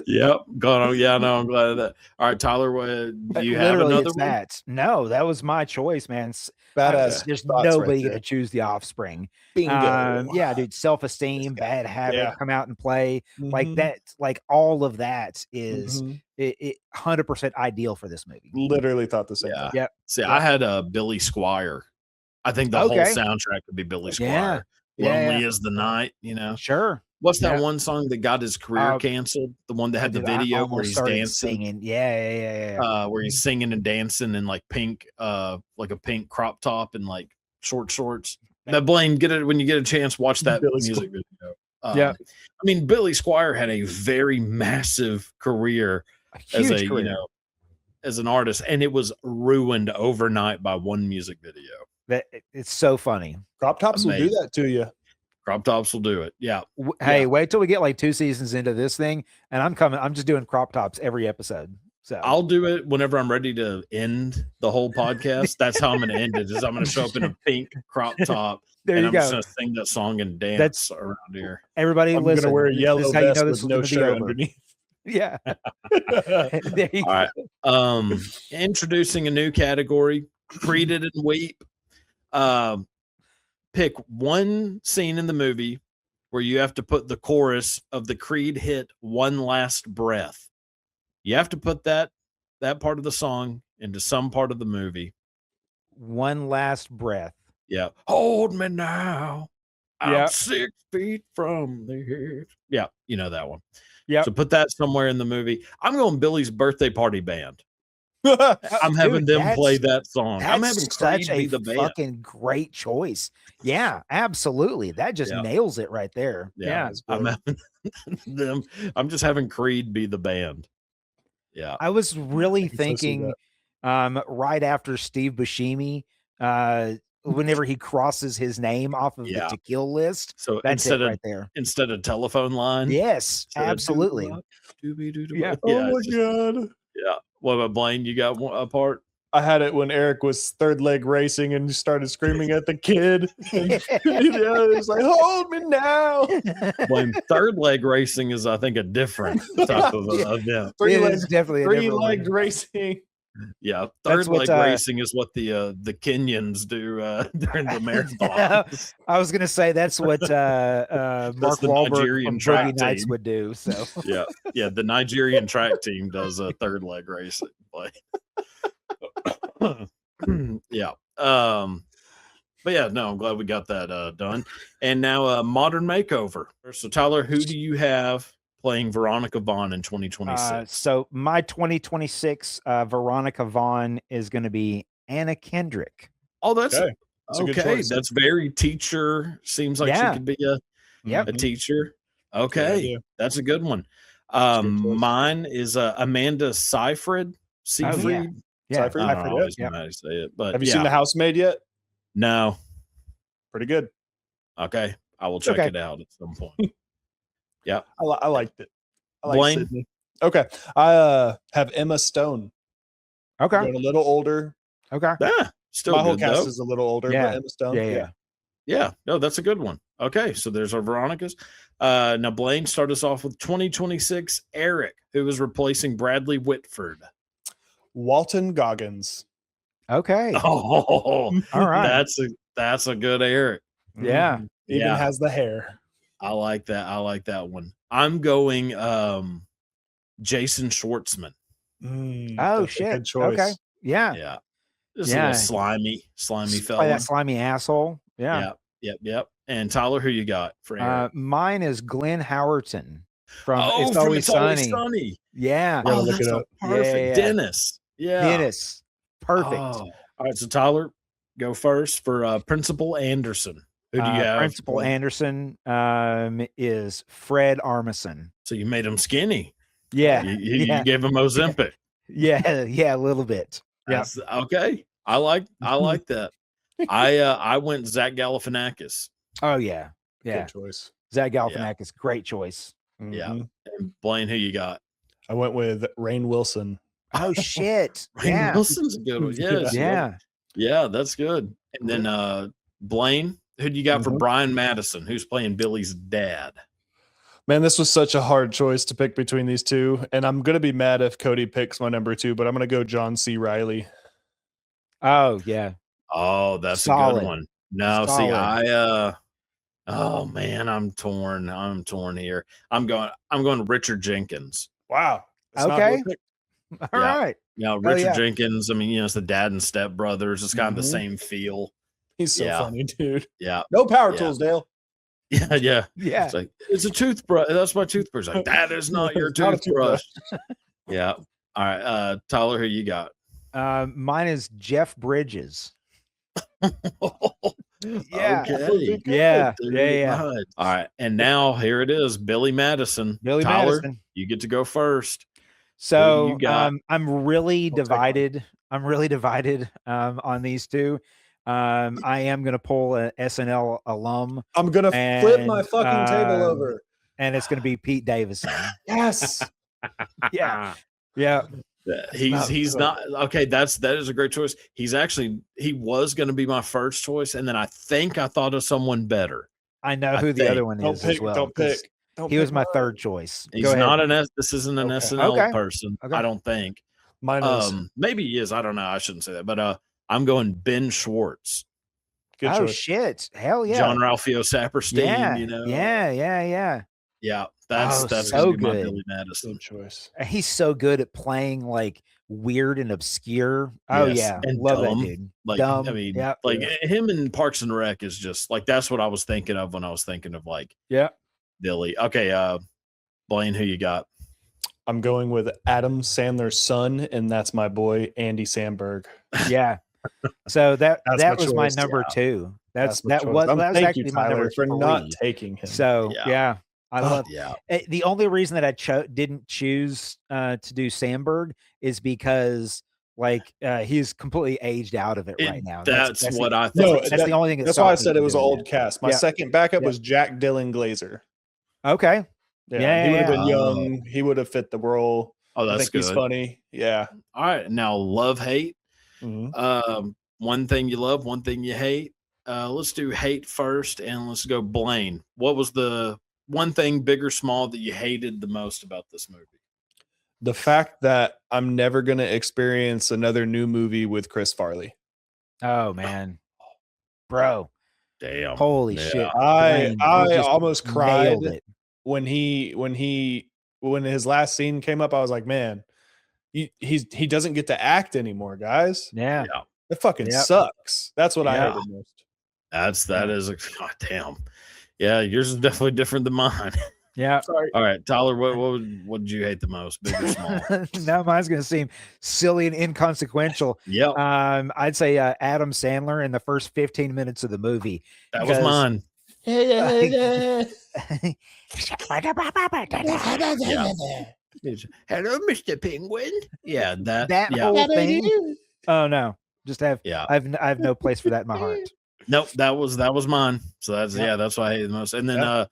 Yep. Going on. Yeah, no, I'm glad of that. All right, Tyler, do you have another one? That. No, that was my choice, man. Badass. There's nobody gonna choose The Offspring. Bingo. Yeah, dude. Self-esteem, Bad Habit, Come Out and Play. Like that. Like all of that is it 100% ideal for this movie. Literally thought the same. Yeah. See, I had a Billy Squire. I think the whole soundtrack would be Billy Squire. Lonely as the Night, Sure. What's that one song that got his career canceled? The one that had the video where he's dancing, singing. Yeah. Where he's singing and dancing in like pink, like a pink crop top and like short shorts. That Blaine, get it when you get a chance. Watch that music video. I mean, Billy Squire had a very massive career as as an artist, and it was ruined overnight by one music video. It's so funny. Crop tops will do that to you. Crop tops will do it. Yeah. Hey, wait till we get like 2 seasons into this thing, and I'm just doing crop tops every episode. So I'll do it whenever I'm ready to end the whole podcast. That's how I'm going to end it. Is I'm going to show up in a pink crop top. I'm just going to sing that song and dance around here. Everybody, I'm going to wear a yellow vest with no shirt underneath. Yeah. All right. Introducing a new category: Created and Weep. Pick one scene in the movie where you have to put the chorus of the Creed hit "One Last Breath." You have to put that part of the song into some part of the movie. One last breath. Yeah. Hold me now. I'm 6 feet from the edge. Yeah, you know that one. Yeah. So put that somewhere in the movie. I'm going Billy's Birthday Party Band. I'm having them play that song. I'm having such Creed be the a band. fucking great choice. Yeah, absolutely. That just nails it right there. Yeah. I'm having them. I'm just having Creed be the band. Yeah. I was really thinking right after Steve Buscemi, whenever he crosses his name off of the to kill list. So that's it right there. Instead of telephone line. Yes, absolutely. Yeah. Oh my God. Yeah. What about Blaine? You got a part? I had it when Eric was third leg racing and started screaming at the kid. And it was like, hold me now. When third leg racing is, I think, a different type of event. Definitely three-legged racing. Yeah, third leg racing is what the Kenyans do during the marathons. I was gonna say that's what Mark Wahlberg from Boogie Nights would do. So yeah, the Nigerian track team does a third leg racing. Yeah. But yeah, no, I'm glad we got that done. And now modern makeover. So Tyler, who do you have playing Veronica Vaughn in 2026? So my 2026 Veronica Vaughn is going to be Anna Kendrick. Oh, that's okay. That's very teacher. Seems like she could be a teacher. Okay, that's a good one. Mine is Amanda Seyfried. Seyfried. Yeah, I don't always know how to say it. But have you seen The Housemaid yet? No. Pretty good. Okay, I will check it out at some point. Yeah, I liked it. I like Blaine. Sydney. Okay, I have Emma Stone. Okay, going a little older. Okay, yeah, still my whole good, cast though. is a little older. Yeah. But Emma Stone. Yeah. No, that's a good one. Okay, so there's our Veronicas. Now Blaine, start us off with 2026 Eric, who is replacing Bradley Whitford. Walton Goggins. Okay. Oh, all right. That's a good Eric. Yeah. Even has the hair. I like that. I like that one. I'm going Jason Schwartzman. Oh shit. Good choice. Okay. Yeah. Yeah. Just a little slimy fella. That slimy asshole. Yeah. Yep. And Tyler, who you got for Eric? Mine is Glenn Howerton from It's Always Sunny. Yeah. Oh, that's perfect. Dennis. Yeah. Dennis. Perfect. Oh. All right. So Tyler, go first for Principal Anderson. Who do you have? Principal Anderson is Fred Armisen. So you made him skinny. Yeah. You gave him Ozempic. Yeah, a little bit. Yeah. Okay. I like that. I went Zach Galifianakis. Oh yeah. Good choice. Zach Galifianakis, great choice. Mm-hmm. Yeah. And Blaine, who you got? I went with Rainn Wilson. Oh shit. Rainn Wilson's a good one. Yes. Yeah, that's good. And then Blaine, who do you got for Brian Madison, who's playing Billy's dad? Man, this was such a hard choice to pick between these two. And I'm going to be mad if Cody picks my number 2, but I'm going to go John C. Reilly. Oh, yeah. Oh, that's a good one. No, see, oh man, I'm torn here. I'm going Richard Jenkins. Wow. Okay. All right. Yeah, Richard Jenkins. I mean, it's the dad and step brothers. It's kind of the same feel. He's so funny, dude. Yeah. No power tools, Dale. Yeah. It's like, it's a toothbrush. That's my toothbrush. Like, that is not your toothbrush. Yeah. All right. Tyler, who you got? Mine is Jeff Bridges. Yeah. Okay. Yeah. All right. And now here it is. Billy Madison. Tyler, you get to go first. So I'm really divided. On these two. I am going to pull an SNL alum. I'm going to flip my fucking table over. And it's going to be Pete Davidson. Yes. Yeah. He's not okay. That is a great choice. He was going to be my first choice. And then I thought of someone better. I know who the other one is as well. Don't pick. He was my third choice. He's not this isn't an SNL person. I don't think. Mine is. Maybe he is. I don't know. I shouldn't say that, but I'm going Ben Schwartz. Good choice. Shit. Hell yeah. John Ralphio Saperstein, Yeah. That's so good. My Billy Madison. Good choice. He's so good at playing like weird and obscure. Oh yeah. And love dumb. That dude. Like, dumb. I mean, him in Parks and Rec is just like, that's what I was thinking of when I was thinking of like Billy. Okay. Blaine, who you got? I'm going with Adam Sandler's son, and that's my boy Andy Samberg. Yeah. So that was my number 2. That was actually my number 3. For not taking him. So I love the only reason that I didn't choose to do Samberg is because he's completely aged out of it right now. That's what I thought. No, that's the only thing. That's why I said it was an old cast. My second backup was Jack Dylan Glazer. Okay. Yeah, he would have been young. He would have fit the role. Oh, that's good. He's funny. Yeah. All right. Now, love hate. Mhm. One thing you love, one thing you hate. Let's do hate first, and let's go Blaine. What was the one thing, big or small, that you hated the most about this movie? The fact that I'm never gonna experience another new movie with Chris Farley. Oh man, bro, Damn. holy Yeah. shit, I Blaine, you I just almost cried nailed it. when his last scene came up. I was like, man, he doesn't get to act anymore, guys. Yeah, Yeah. It fucking yep, sucks. That's what I yeah, hated most. That yeah, is a god damn. Yeah, yours is definitely different than mine. yeah. Sorry. All right, Tyler, what did you hate the most, big or small? Now mine's gonna seem silly and inconsequential. Yep, I'd say Adam Sandler in the first 15 minutes of the movie that was because mine. Yeah. Hello, Mr. Penguin. Yeah, that yeah, whole thing. Oh no, just have yeah. I've no place for that in my heart. Nope, that was mine. So that's Yep. that's what I hated the most. And then Yeah.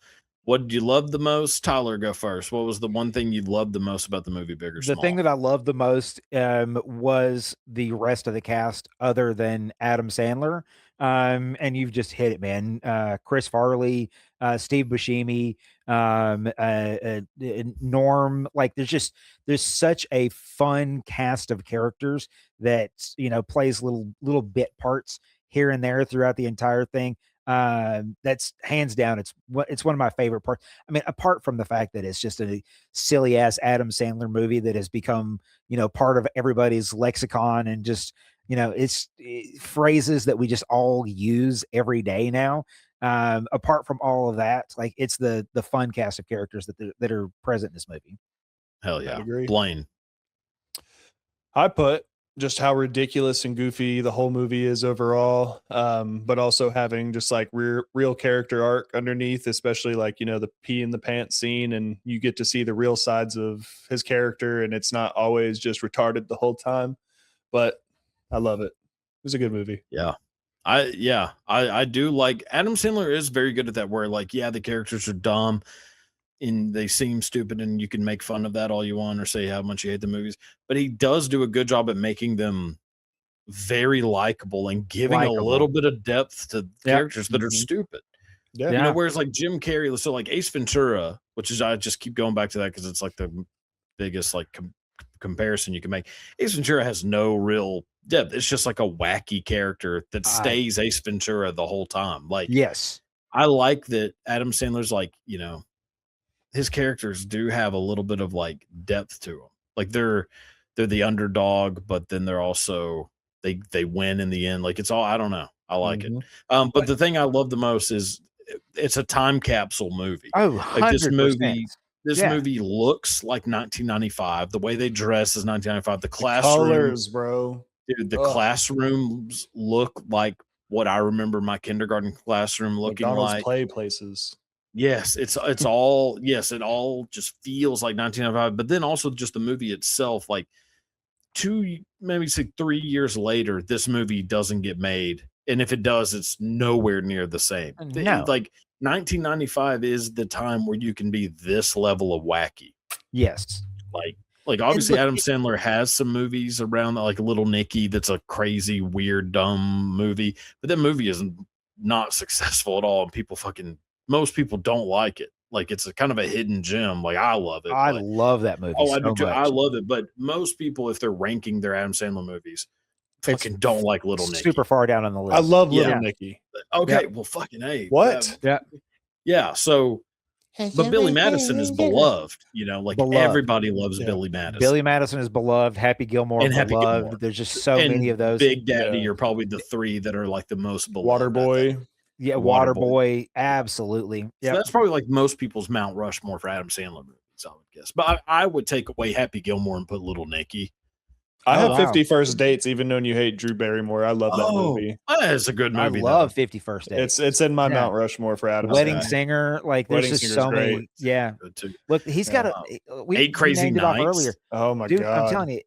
what did you love the most? Tyler, go first. What was the one thing you loved the most about the movie, big or The thing small? that I loved the most was the rest of the cast, other than Adam Sandler. And you've just hit it, man. Chris Farley, Steve Buscemi, Norm. Like, there's such a fun cast of characters that plays little bit parts here and there throughout the entire thing. That's hands down. It's one of my favorite parts. I mean, apart from the fact that it's just a silly ass Adam Sandler movie that has become, part of everybody's lexicon and just, it's phrases that we just all use every day now. Apart from all of that, like, it's the fun cast of characters that are present in this movie. Hell I yeah. agree. Blaine. I put just how ridiculous and goofy the whole movie is overall, but also having just like real character arc underneath, especially like the pee in the pants scene, and you get to see the real sides of his character, and it's not always just retarded the whole time. But I love it. It was a good movie. Yeah. I do like Adam Sandler is very good at that where like, yeah, the characters are dumb and they seem stupid and you can make fun of that all you want or say how much you hate the movies, but he does do a good job at making them very likable and giving a little Likeable. bit of depth to Yep. characters that are Mhm. stupid. Yeah. Yeah. Whereas like Jim Carrey, so like Ace Ventura, which is I just keep going back to that because it's like the biggest like comparison you can make. Ace Ventura has no real depth. It's just like a wacky character that stays Ace Ventura the whole time. Like Yes. I like that Adam Sandler's like, his characters do have a little bit of like depth to them. Like they're the underdog, but then they're also they win in the end. Like it's all I don't know. I like it. Mhm. But the thing I love the most is it's a time capsule movie. Oh, Like this 100%. Yeah. movie looks like 1995. The way they dress is 1995. The The classroom, colors, bro. dude, the Ugh. classrooms look like what I remember my kindergarten classroom looking McDonald's like. play places. Yes, it's all yes, it all just feels like 1995, but then also just the movie itself, like 2, maybe say 3 years later, this movie doesn't get made, and if it does, it's nowhere near the same. No. Like 1995 is the time where you can be this level of wacky. Yes. Like obviously look, Adam Sandler has some movies around that, like Little Nicky, that's a crazy, weird, dumb movie, but that movie is not successful at all, and most people don't like it. Like it's a kind of a hidden gem. Like I love it. I but love that movie oh, I do so too. I much. love it. But most people, if they're ranking their Adam Sandler movies, It's fucking don't like Little Nicky. super far down on the list. I love Yeah. Little Nicky. Okay, Yep. well, fucking hey. What? Yeah. So, but Billy Madison is beloved. Like Beloved. everybody loves Yeah. Billy Madison. Billy Madison is beloved. Happy Gilmore And Happy beloved. Gilmore. There's just so and many of those. Big Daddy Yeah. are probably the 3 that are like the most beloved. Waterboy. Yeah, Waterboy. Waterboy. Absolutely. So Yeah. that's probably like most people's Mount Rushmore for Adam Sandler movies, I would guess. But I would take away Happy Gilmore and put Little Nicky. I Oh, have wow. 50 First Dates, even though you hate Drew Barrymore. I love that movie. That's a good I movie. love 51st Dates. It's in my Yeah. Mount Rushmore for Adam Wedding Sandler. Singer. Like there's Wedding just Singer's so many. great. Yeah. Good too. Look, he's got we 8 Crazy named it off Nights. earlier. Oh my Dude, god. I'm telling you,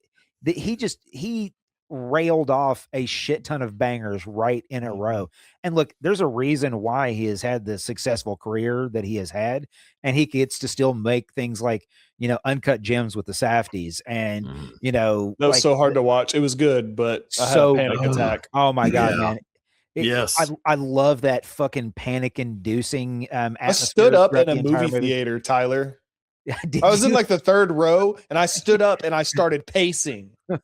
he railed off a shit ton of bangers right in a row. And look, there's a reason why he has had the successful career that he has had, and he gets to still make things like, Uncut Gems with the Safdies, and Mhm. That was like so hard to watch. It was good, but I had a so panic good. attack. Oh my god, Yeah. man! Yes. I love that fucking panic-inducing I atmosphere stood up throughout in a the entire movie movie. theater, Tyler. Did I was in you? like the third row, and I stood up and I started pacing. It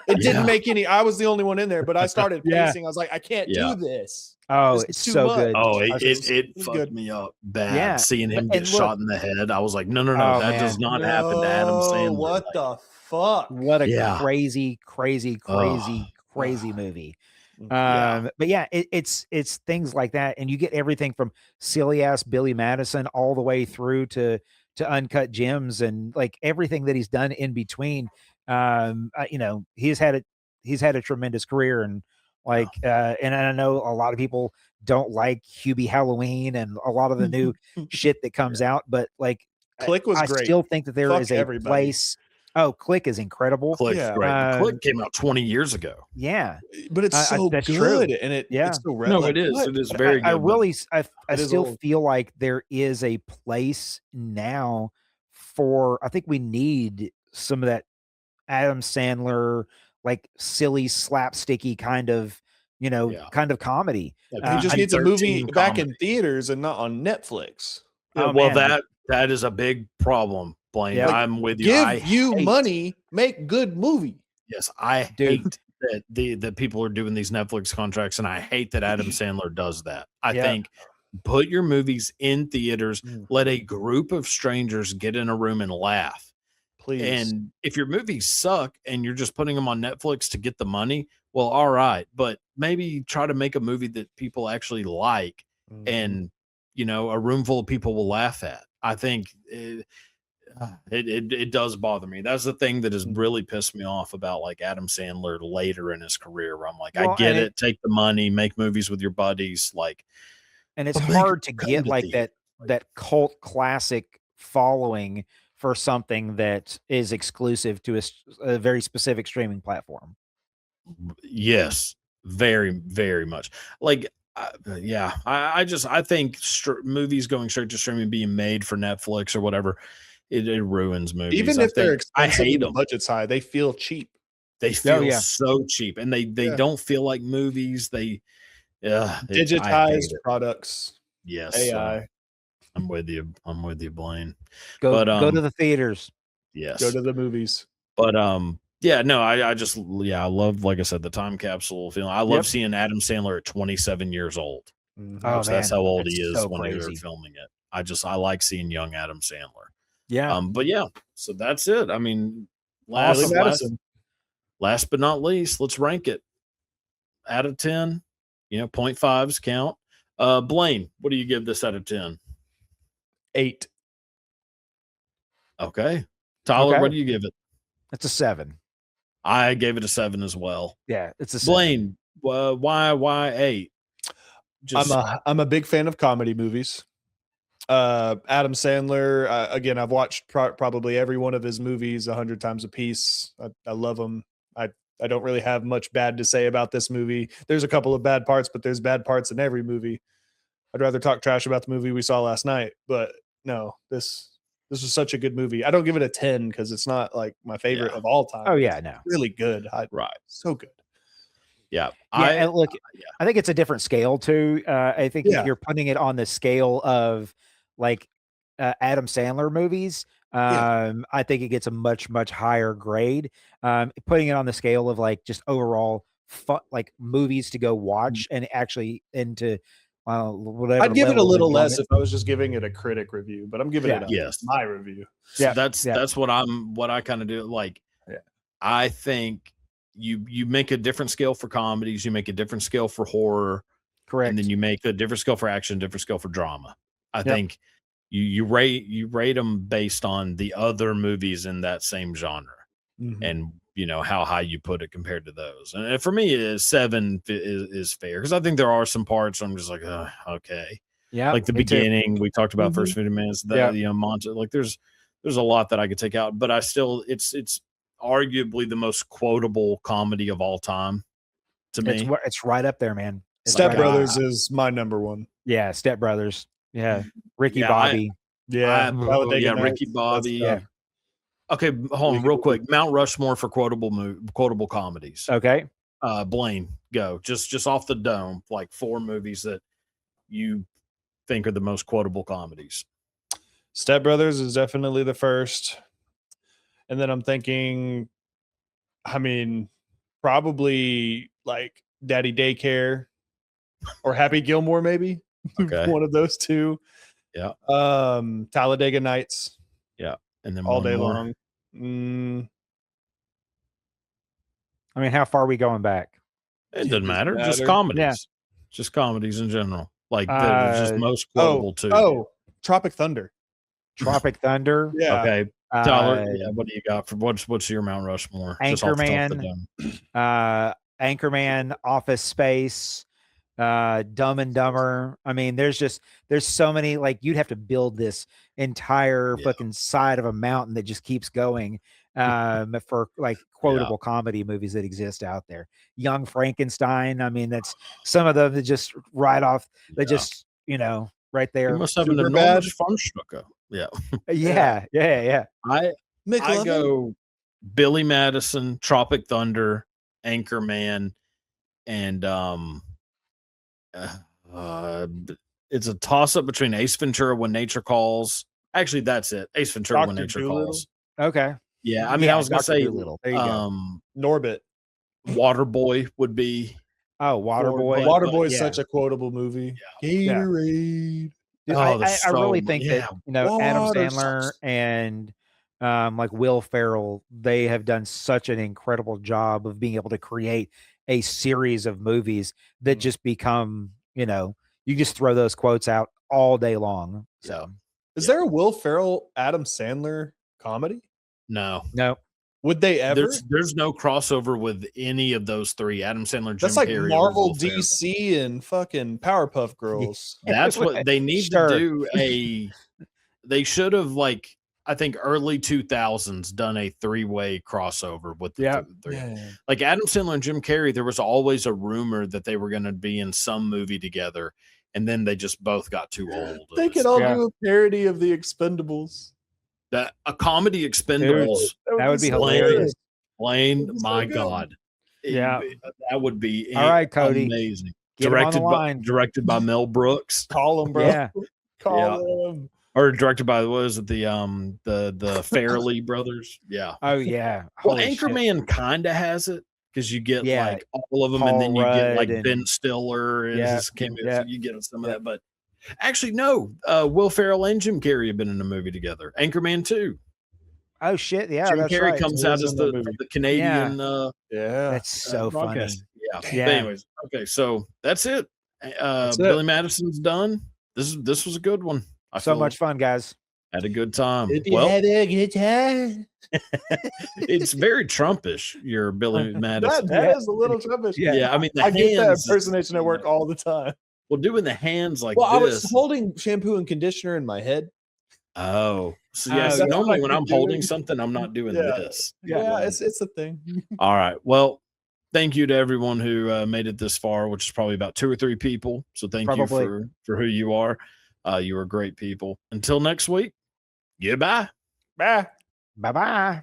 didn't Yeah. make any. I was the only one in there, but I started Yeah. pacing. I was like, I can't Yeah. do this. Oh, This it's is too so much. good. Oh, I it just- it was fucked good. me up bad Yeah, seeing him but- get and shot look- in the head. I was like, no, Oh, that does man. not happen to Adam No, Sandler. what Like, the fuck? What a Yeah. crazy Ugh. movie. Yeah. But yeah, it's things like that, and you get everything from silly ass Billy Madison all the way through to Uncut Gems, and like everything that he's done in between. He's had a tremendous career, and and I know a lot of people don't like Hubie Halloween and a lot of the new shit that comes out, but like Click was I great. still think that there Fuck is a everybody. place. Oh, Click is incredible. Click's Yeah. great. But Click came out 20 years ago. Yeah, But it's so that's good, true. and Yeah. it's so No, like, it is. what? It is But very I good. but- really, I It is still old. feel like there is a place now for. I think we need some of that Adam Sandler, like silly slapsticky kind of, Yeah. kind of comedy. Like He just I- needs a movie 13 back in comedy. theaters and not on Netflix. Yeah, Oh, well, man. that is a big problem, Blaine. Yeah. I'm with you. Give I you hate- money, make good movie. Yes, I Dude. hate that people are doing these Netflix contracts, and I hate that Adam Sandler does that. I Yeah. think put your movies in theaters, Mm. let a group of strangers get in a room and laugh. Please. And if your movies suck and you're just putting them on Netflix to get the money, well, all right, but maybe try to make a movie that people actually like, Mhm. and a room full of people will laugh at. I think it does bother me. That's the thing that has really pissed me off about like Adam Sandler later in his career, where I'm like, Well, I get and it, take the money, make movies with your buddies, like, and it's but make hard to it come get to like theater. that cult classic following for something that is exclusive to a very specific streaming platform. Yes, very, very much. Like, yeah, I think movies going straight to streaming, being made for Netflix or whatever, it ruins movies. Even I if they're think- I expensive hate and the them. budget's high, they feel cheap. They feel yeah. so cheap, and they Yeah. don't feel like movies. I hate Digitized it. products, Yes, AI. I'm with you. I'm with you, Blaine. Go But, to the theaters. Yes, Go to the movies. but yeah, no, I just I love, like I said, the time capsule feeling. I love Yep. seeing Adam Sandler at 27 years old. Mhm. Oh, Which that's man, how old that's he is so when they were crazy. filming it. I like seeing young Adam Sandler. Yeah. But yeah, so that's it. I mean, Billy last Madison. but not least, let's rank it out of 10. 0.5s count. Blaine, what do you give this out of 10? 8. Okay. Tyler, Okay. what do you give it? It's a 7. I gave it a 7 as well. Yeah, it's a 7. Blaine, why 8? I'm a big fan of comedy movies. Adam Sandler, again, I've watched probably every one of his movies 100 times a piece. I love them. I don't really have much bad to say about this movie. There's a couple of bad parts, but there's bad parts in every movie. I'd rather talk trash about the movie we saw last night, but no, this was such a good movie. I don't give it a 10 because it's not like my favorite Yeah. of all time. Oh yeah, It's no. really good. Right. So good. Yeah. Yeah, and look, I think it's a different scale too. I think Yeah. if you're putting it on the scale of like Adam Sandler movies, I think it gets a much higher grade. Putting it on the scale of like just overall fun, like movies to go watch and actually into whatever. I'd give it a level of little less enjoyment. if I was just giving it a critic review, but I'm giving it Yes. my review. So Yeah, that's yeah. what I kind of do. Like, Yeah. I think you make a different scale for comedies, you make a different scale for horror, Correct. and then you make a different scale for action, different scale for drama. I Yep. think you rate them based on the other movies in that same genre, Mhm. and how high you put it compared to those. And for me, 7 is fair, because I think there are some parts I'm just like, okay. Yeah, Like the me too. beginning, we talked about Mhm. first 50 minutes, Yeah. montage, like there's a lot that I could take out, but I still, it's arguably the most quotable comedy of all time to me. It's right up there, man. It's Step right up Brothers there. is my number one. Yeah, Step Brothers. Yeah, Ricky Yeah, Bobby. Yeah, yeah, Talladega Nights, Ricky that's Bobby. tough. Okay, hold on real quick. Mount Rushmore for quotable comedies. Okay. Blaine, go. Just off the dome, like 4 movies that you think are the most quotable comedies. Step Brothers is definitely the first. And then I'm thinking, I mean, probably like Daddy Daycare or Happy Gilmore, maybe. Okay. One of those two. Yeah. Talladega Nights. Yeah. And then all one day more. long. I mean, how far are we going back? It doesn't matter. Just comedies. Yeah. Just comedies in general. Like they're just most quotable too. Oh, Tropic Thunder. Tropic Thunder. Yeah. Okay. Tyler, what do you got for what's your Mount Rushmore? Anchorman, Anchorman, Office Space, Dumb and Dumber. I mean, there's so many, like you'd have to build this entire fucking side of a mountain that just keeps going for like quotable comedy movies that exist out there. Young Frankenstein. I mean, that's some of them that just right off, they just, right there. You must have an enormous Funstucker. Yeah. Yeah. I go Billy Madison, Tropic Thunder, Anchorman, and it's a toss up between Ace Ventura: When Nature Calls. Actually, that's it. Ace Ventura: When Nature Calls. Okay. Yeah, I mean, I was gonna say Norbit. Waterboy would be. Oh, Waterboy. Waterboy is such a quotable movie. Gatorade. Dude, I really think that Adam Sandler and like Will Ferrell, they have done such an incredible job of being able to create a series of movies that just become, you just throw those quotes out all day long. So is there a Will Ferrell Adam Sandler comedy? No. Would they ever? There's no crossover with any of those 3. Adam Sandler, Jim That's like Carrey, Marvel, DC, and fucking Powerpuff Girls. That's what they need to do. They should have, like, I think early 2000s done a 3-way crossover with the 3. Like Adam Sandler and Jim Carrey, there was always a rumor that they were going to be in some movie together, and then they just both got too old. They could all do a parody of the Expendables. A comedy Expendables. Dude, that would be hilarious. Blaine, my God. Yeah. That would be all right, Cody. Amazing. Get Directed by Mel Brooks. Call him, bro. Yeah. Call him. Or directed by, what is it, the Farrelly brothers? Yeah. Oh yeah. Well, Anchorman kind of has it because you get like all of them, Paul and then you get like Rudd Ben Stiller and his cameo, so you get some of that. But actually, no, Will Ferrell and Jim Carrey have been in a movie together. Anchorman 2. Oh shit! Yeah, Jim that's Carrey right. comes out as the Canadian. That's so funny. Yeah. But anyways, okay, so that's it. Billy Madison's done. This was a good one. So much fun, guys. Had a good time. Had a good time. It's very Trumpish, your Billy Madison. That is a little Trumpish. Yeah, I mean, I get that impersonation at work all the time. Well, doing the hands like this. I was holding shampoo and conditioner in my head. Oh, so normally when I'm holding something, I'm not doing this. Yeah, it's a thing. All right. Well, thank you to everyone who made it this far, which is probably about 2 or 3 people. So thank you for who you are. You are great people. Until next week, goodbye. Bye. Bye-bye.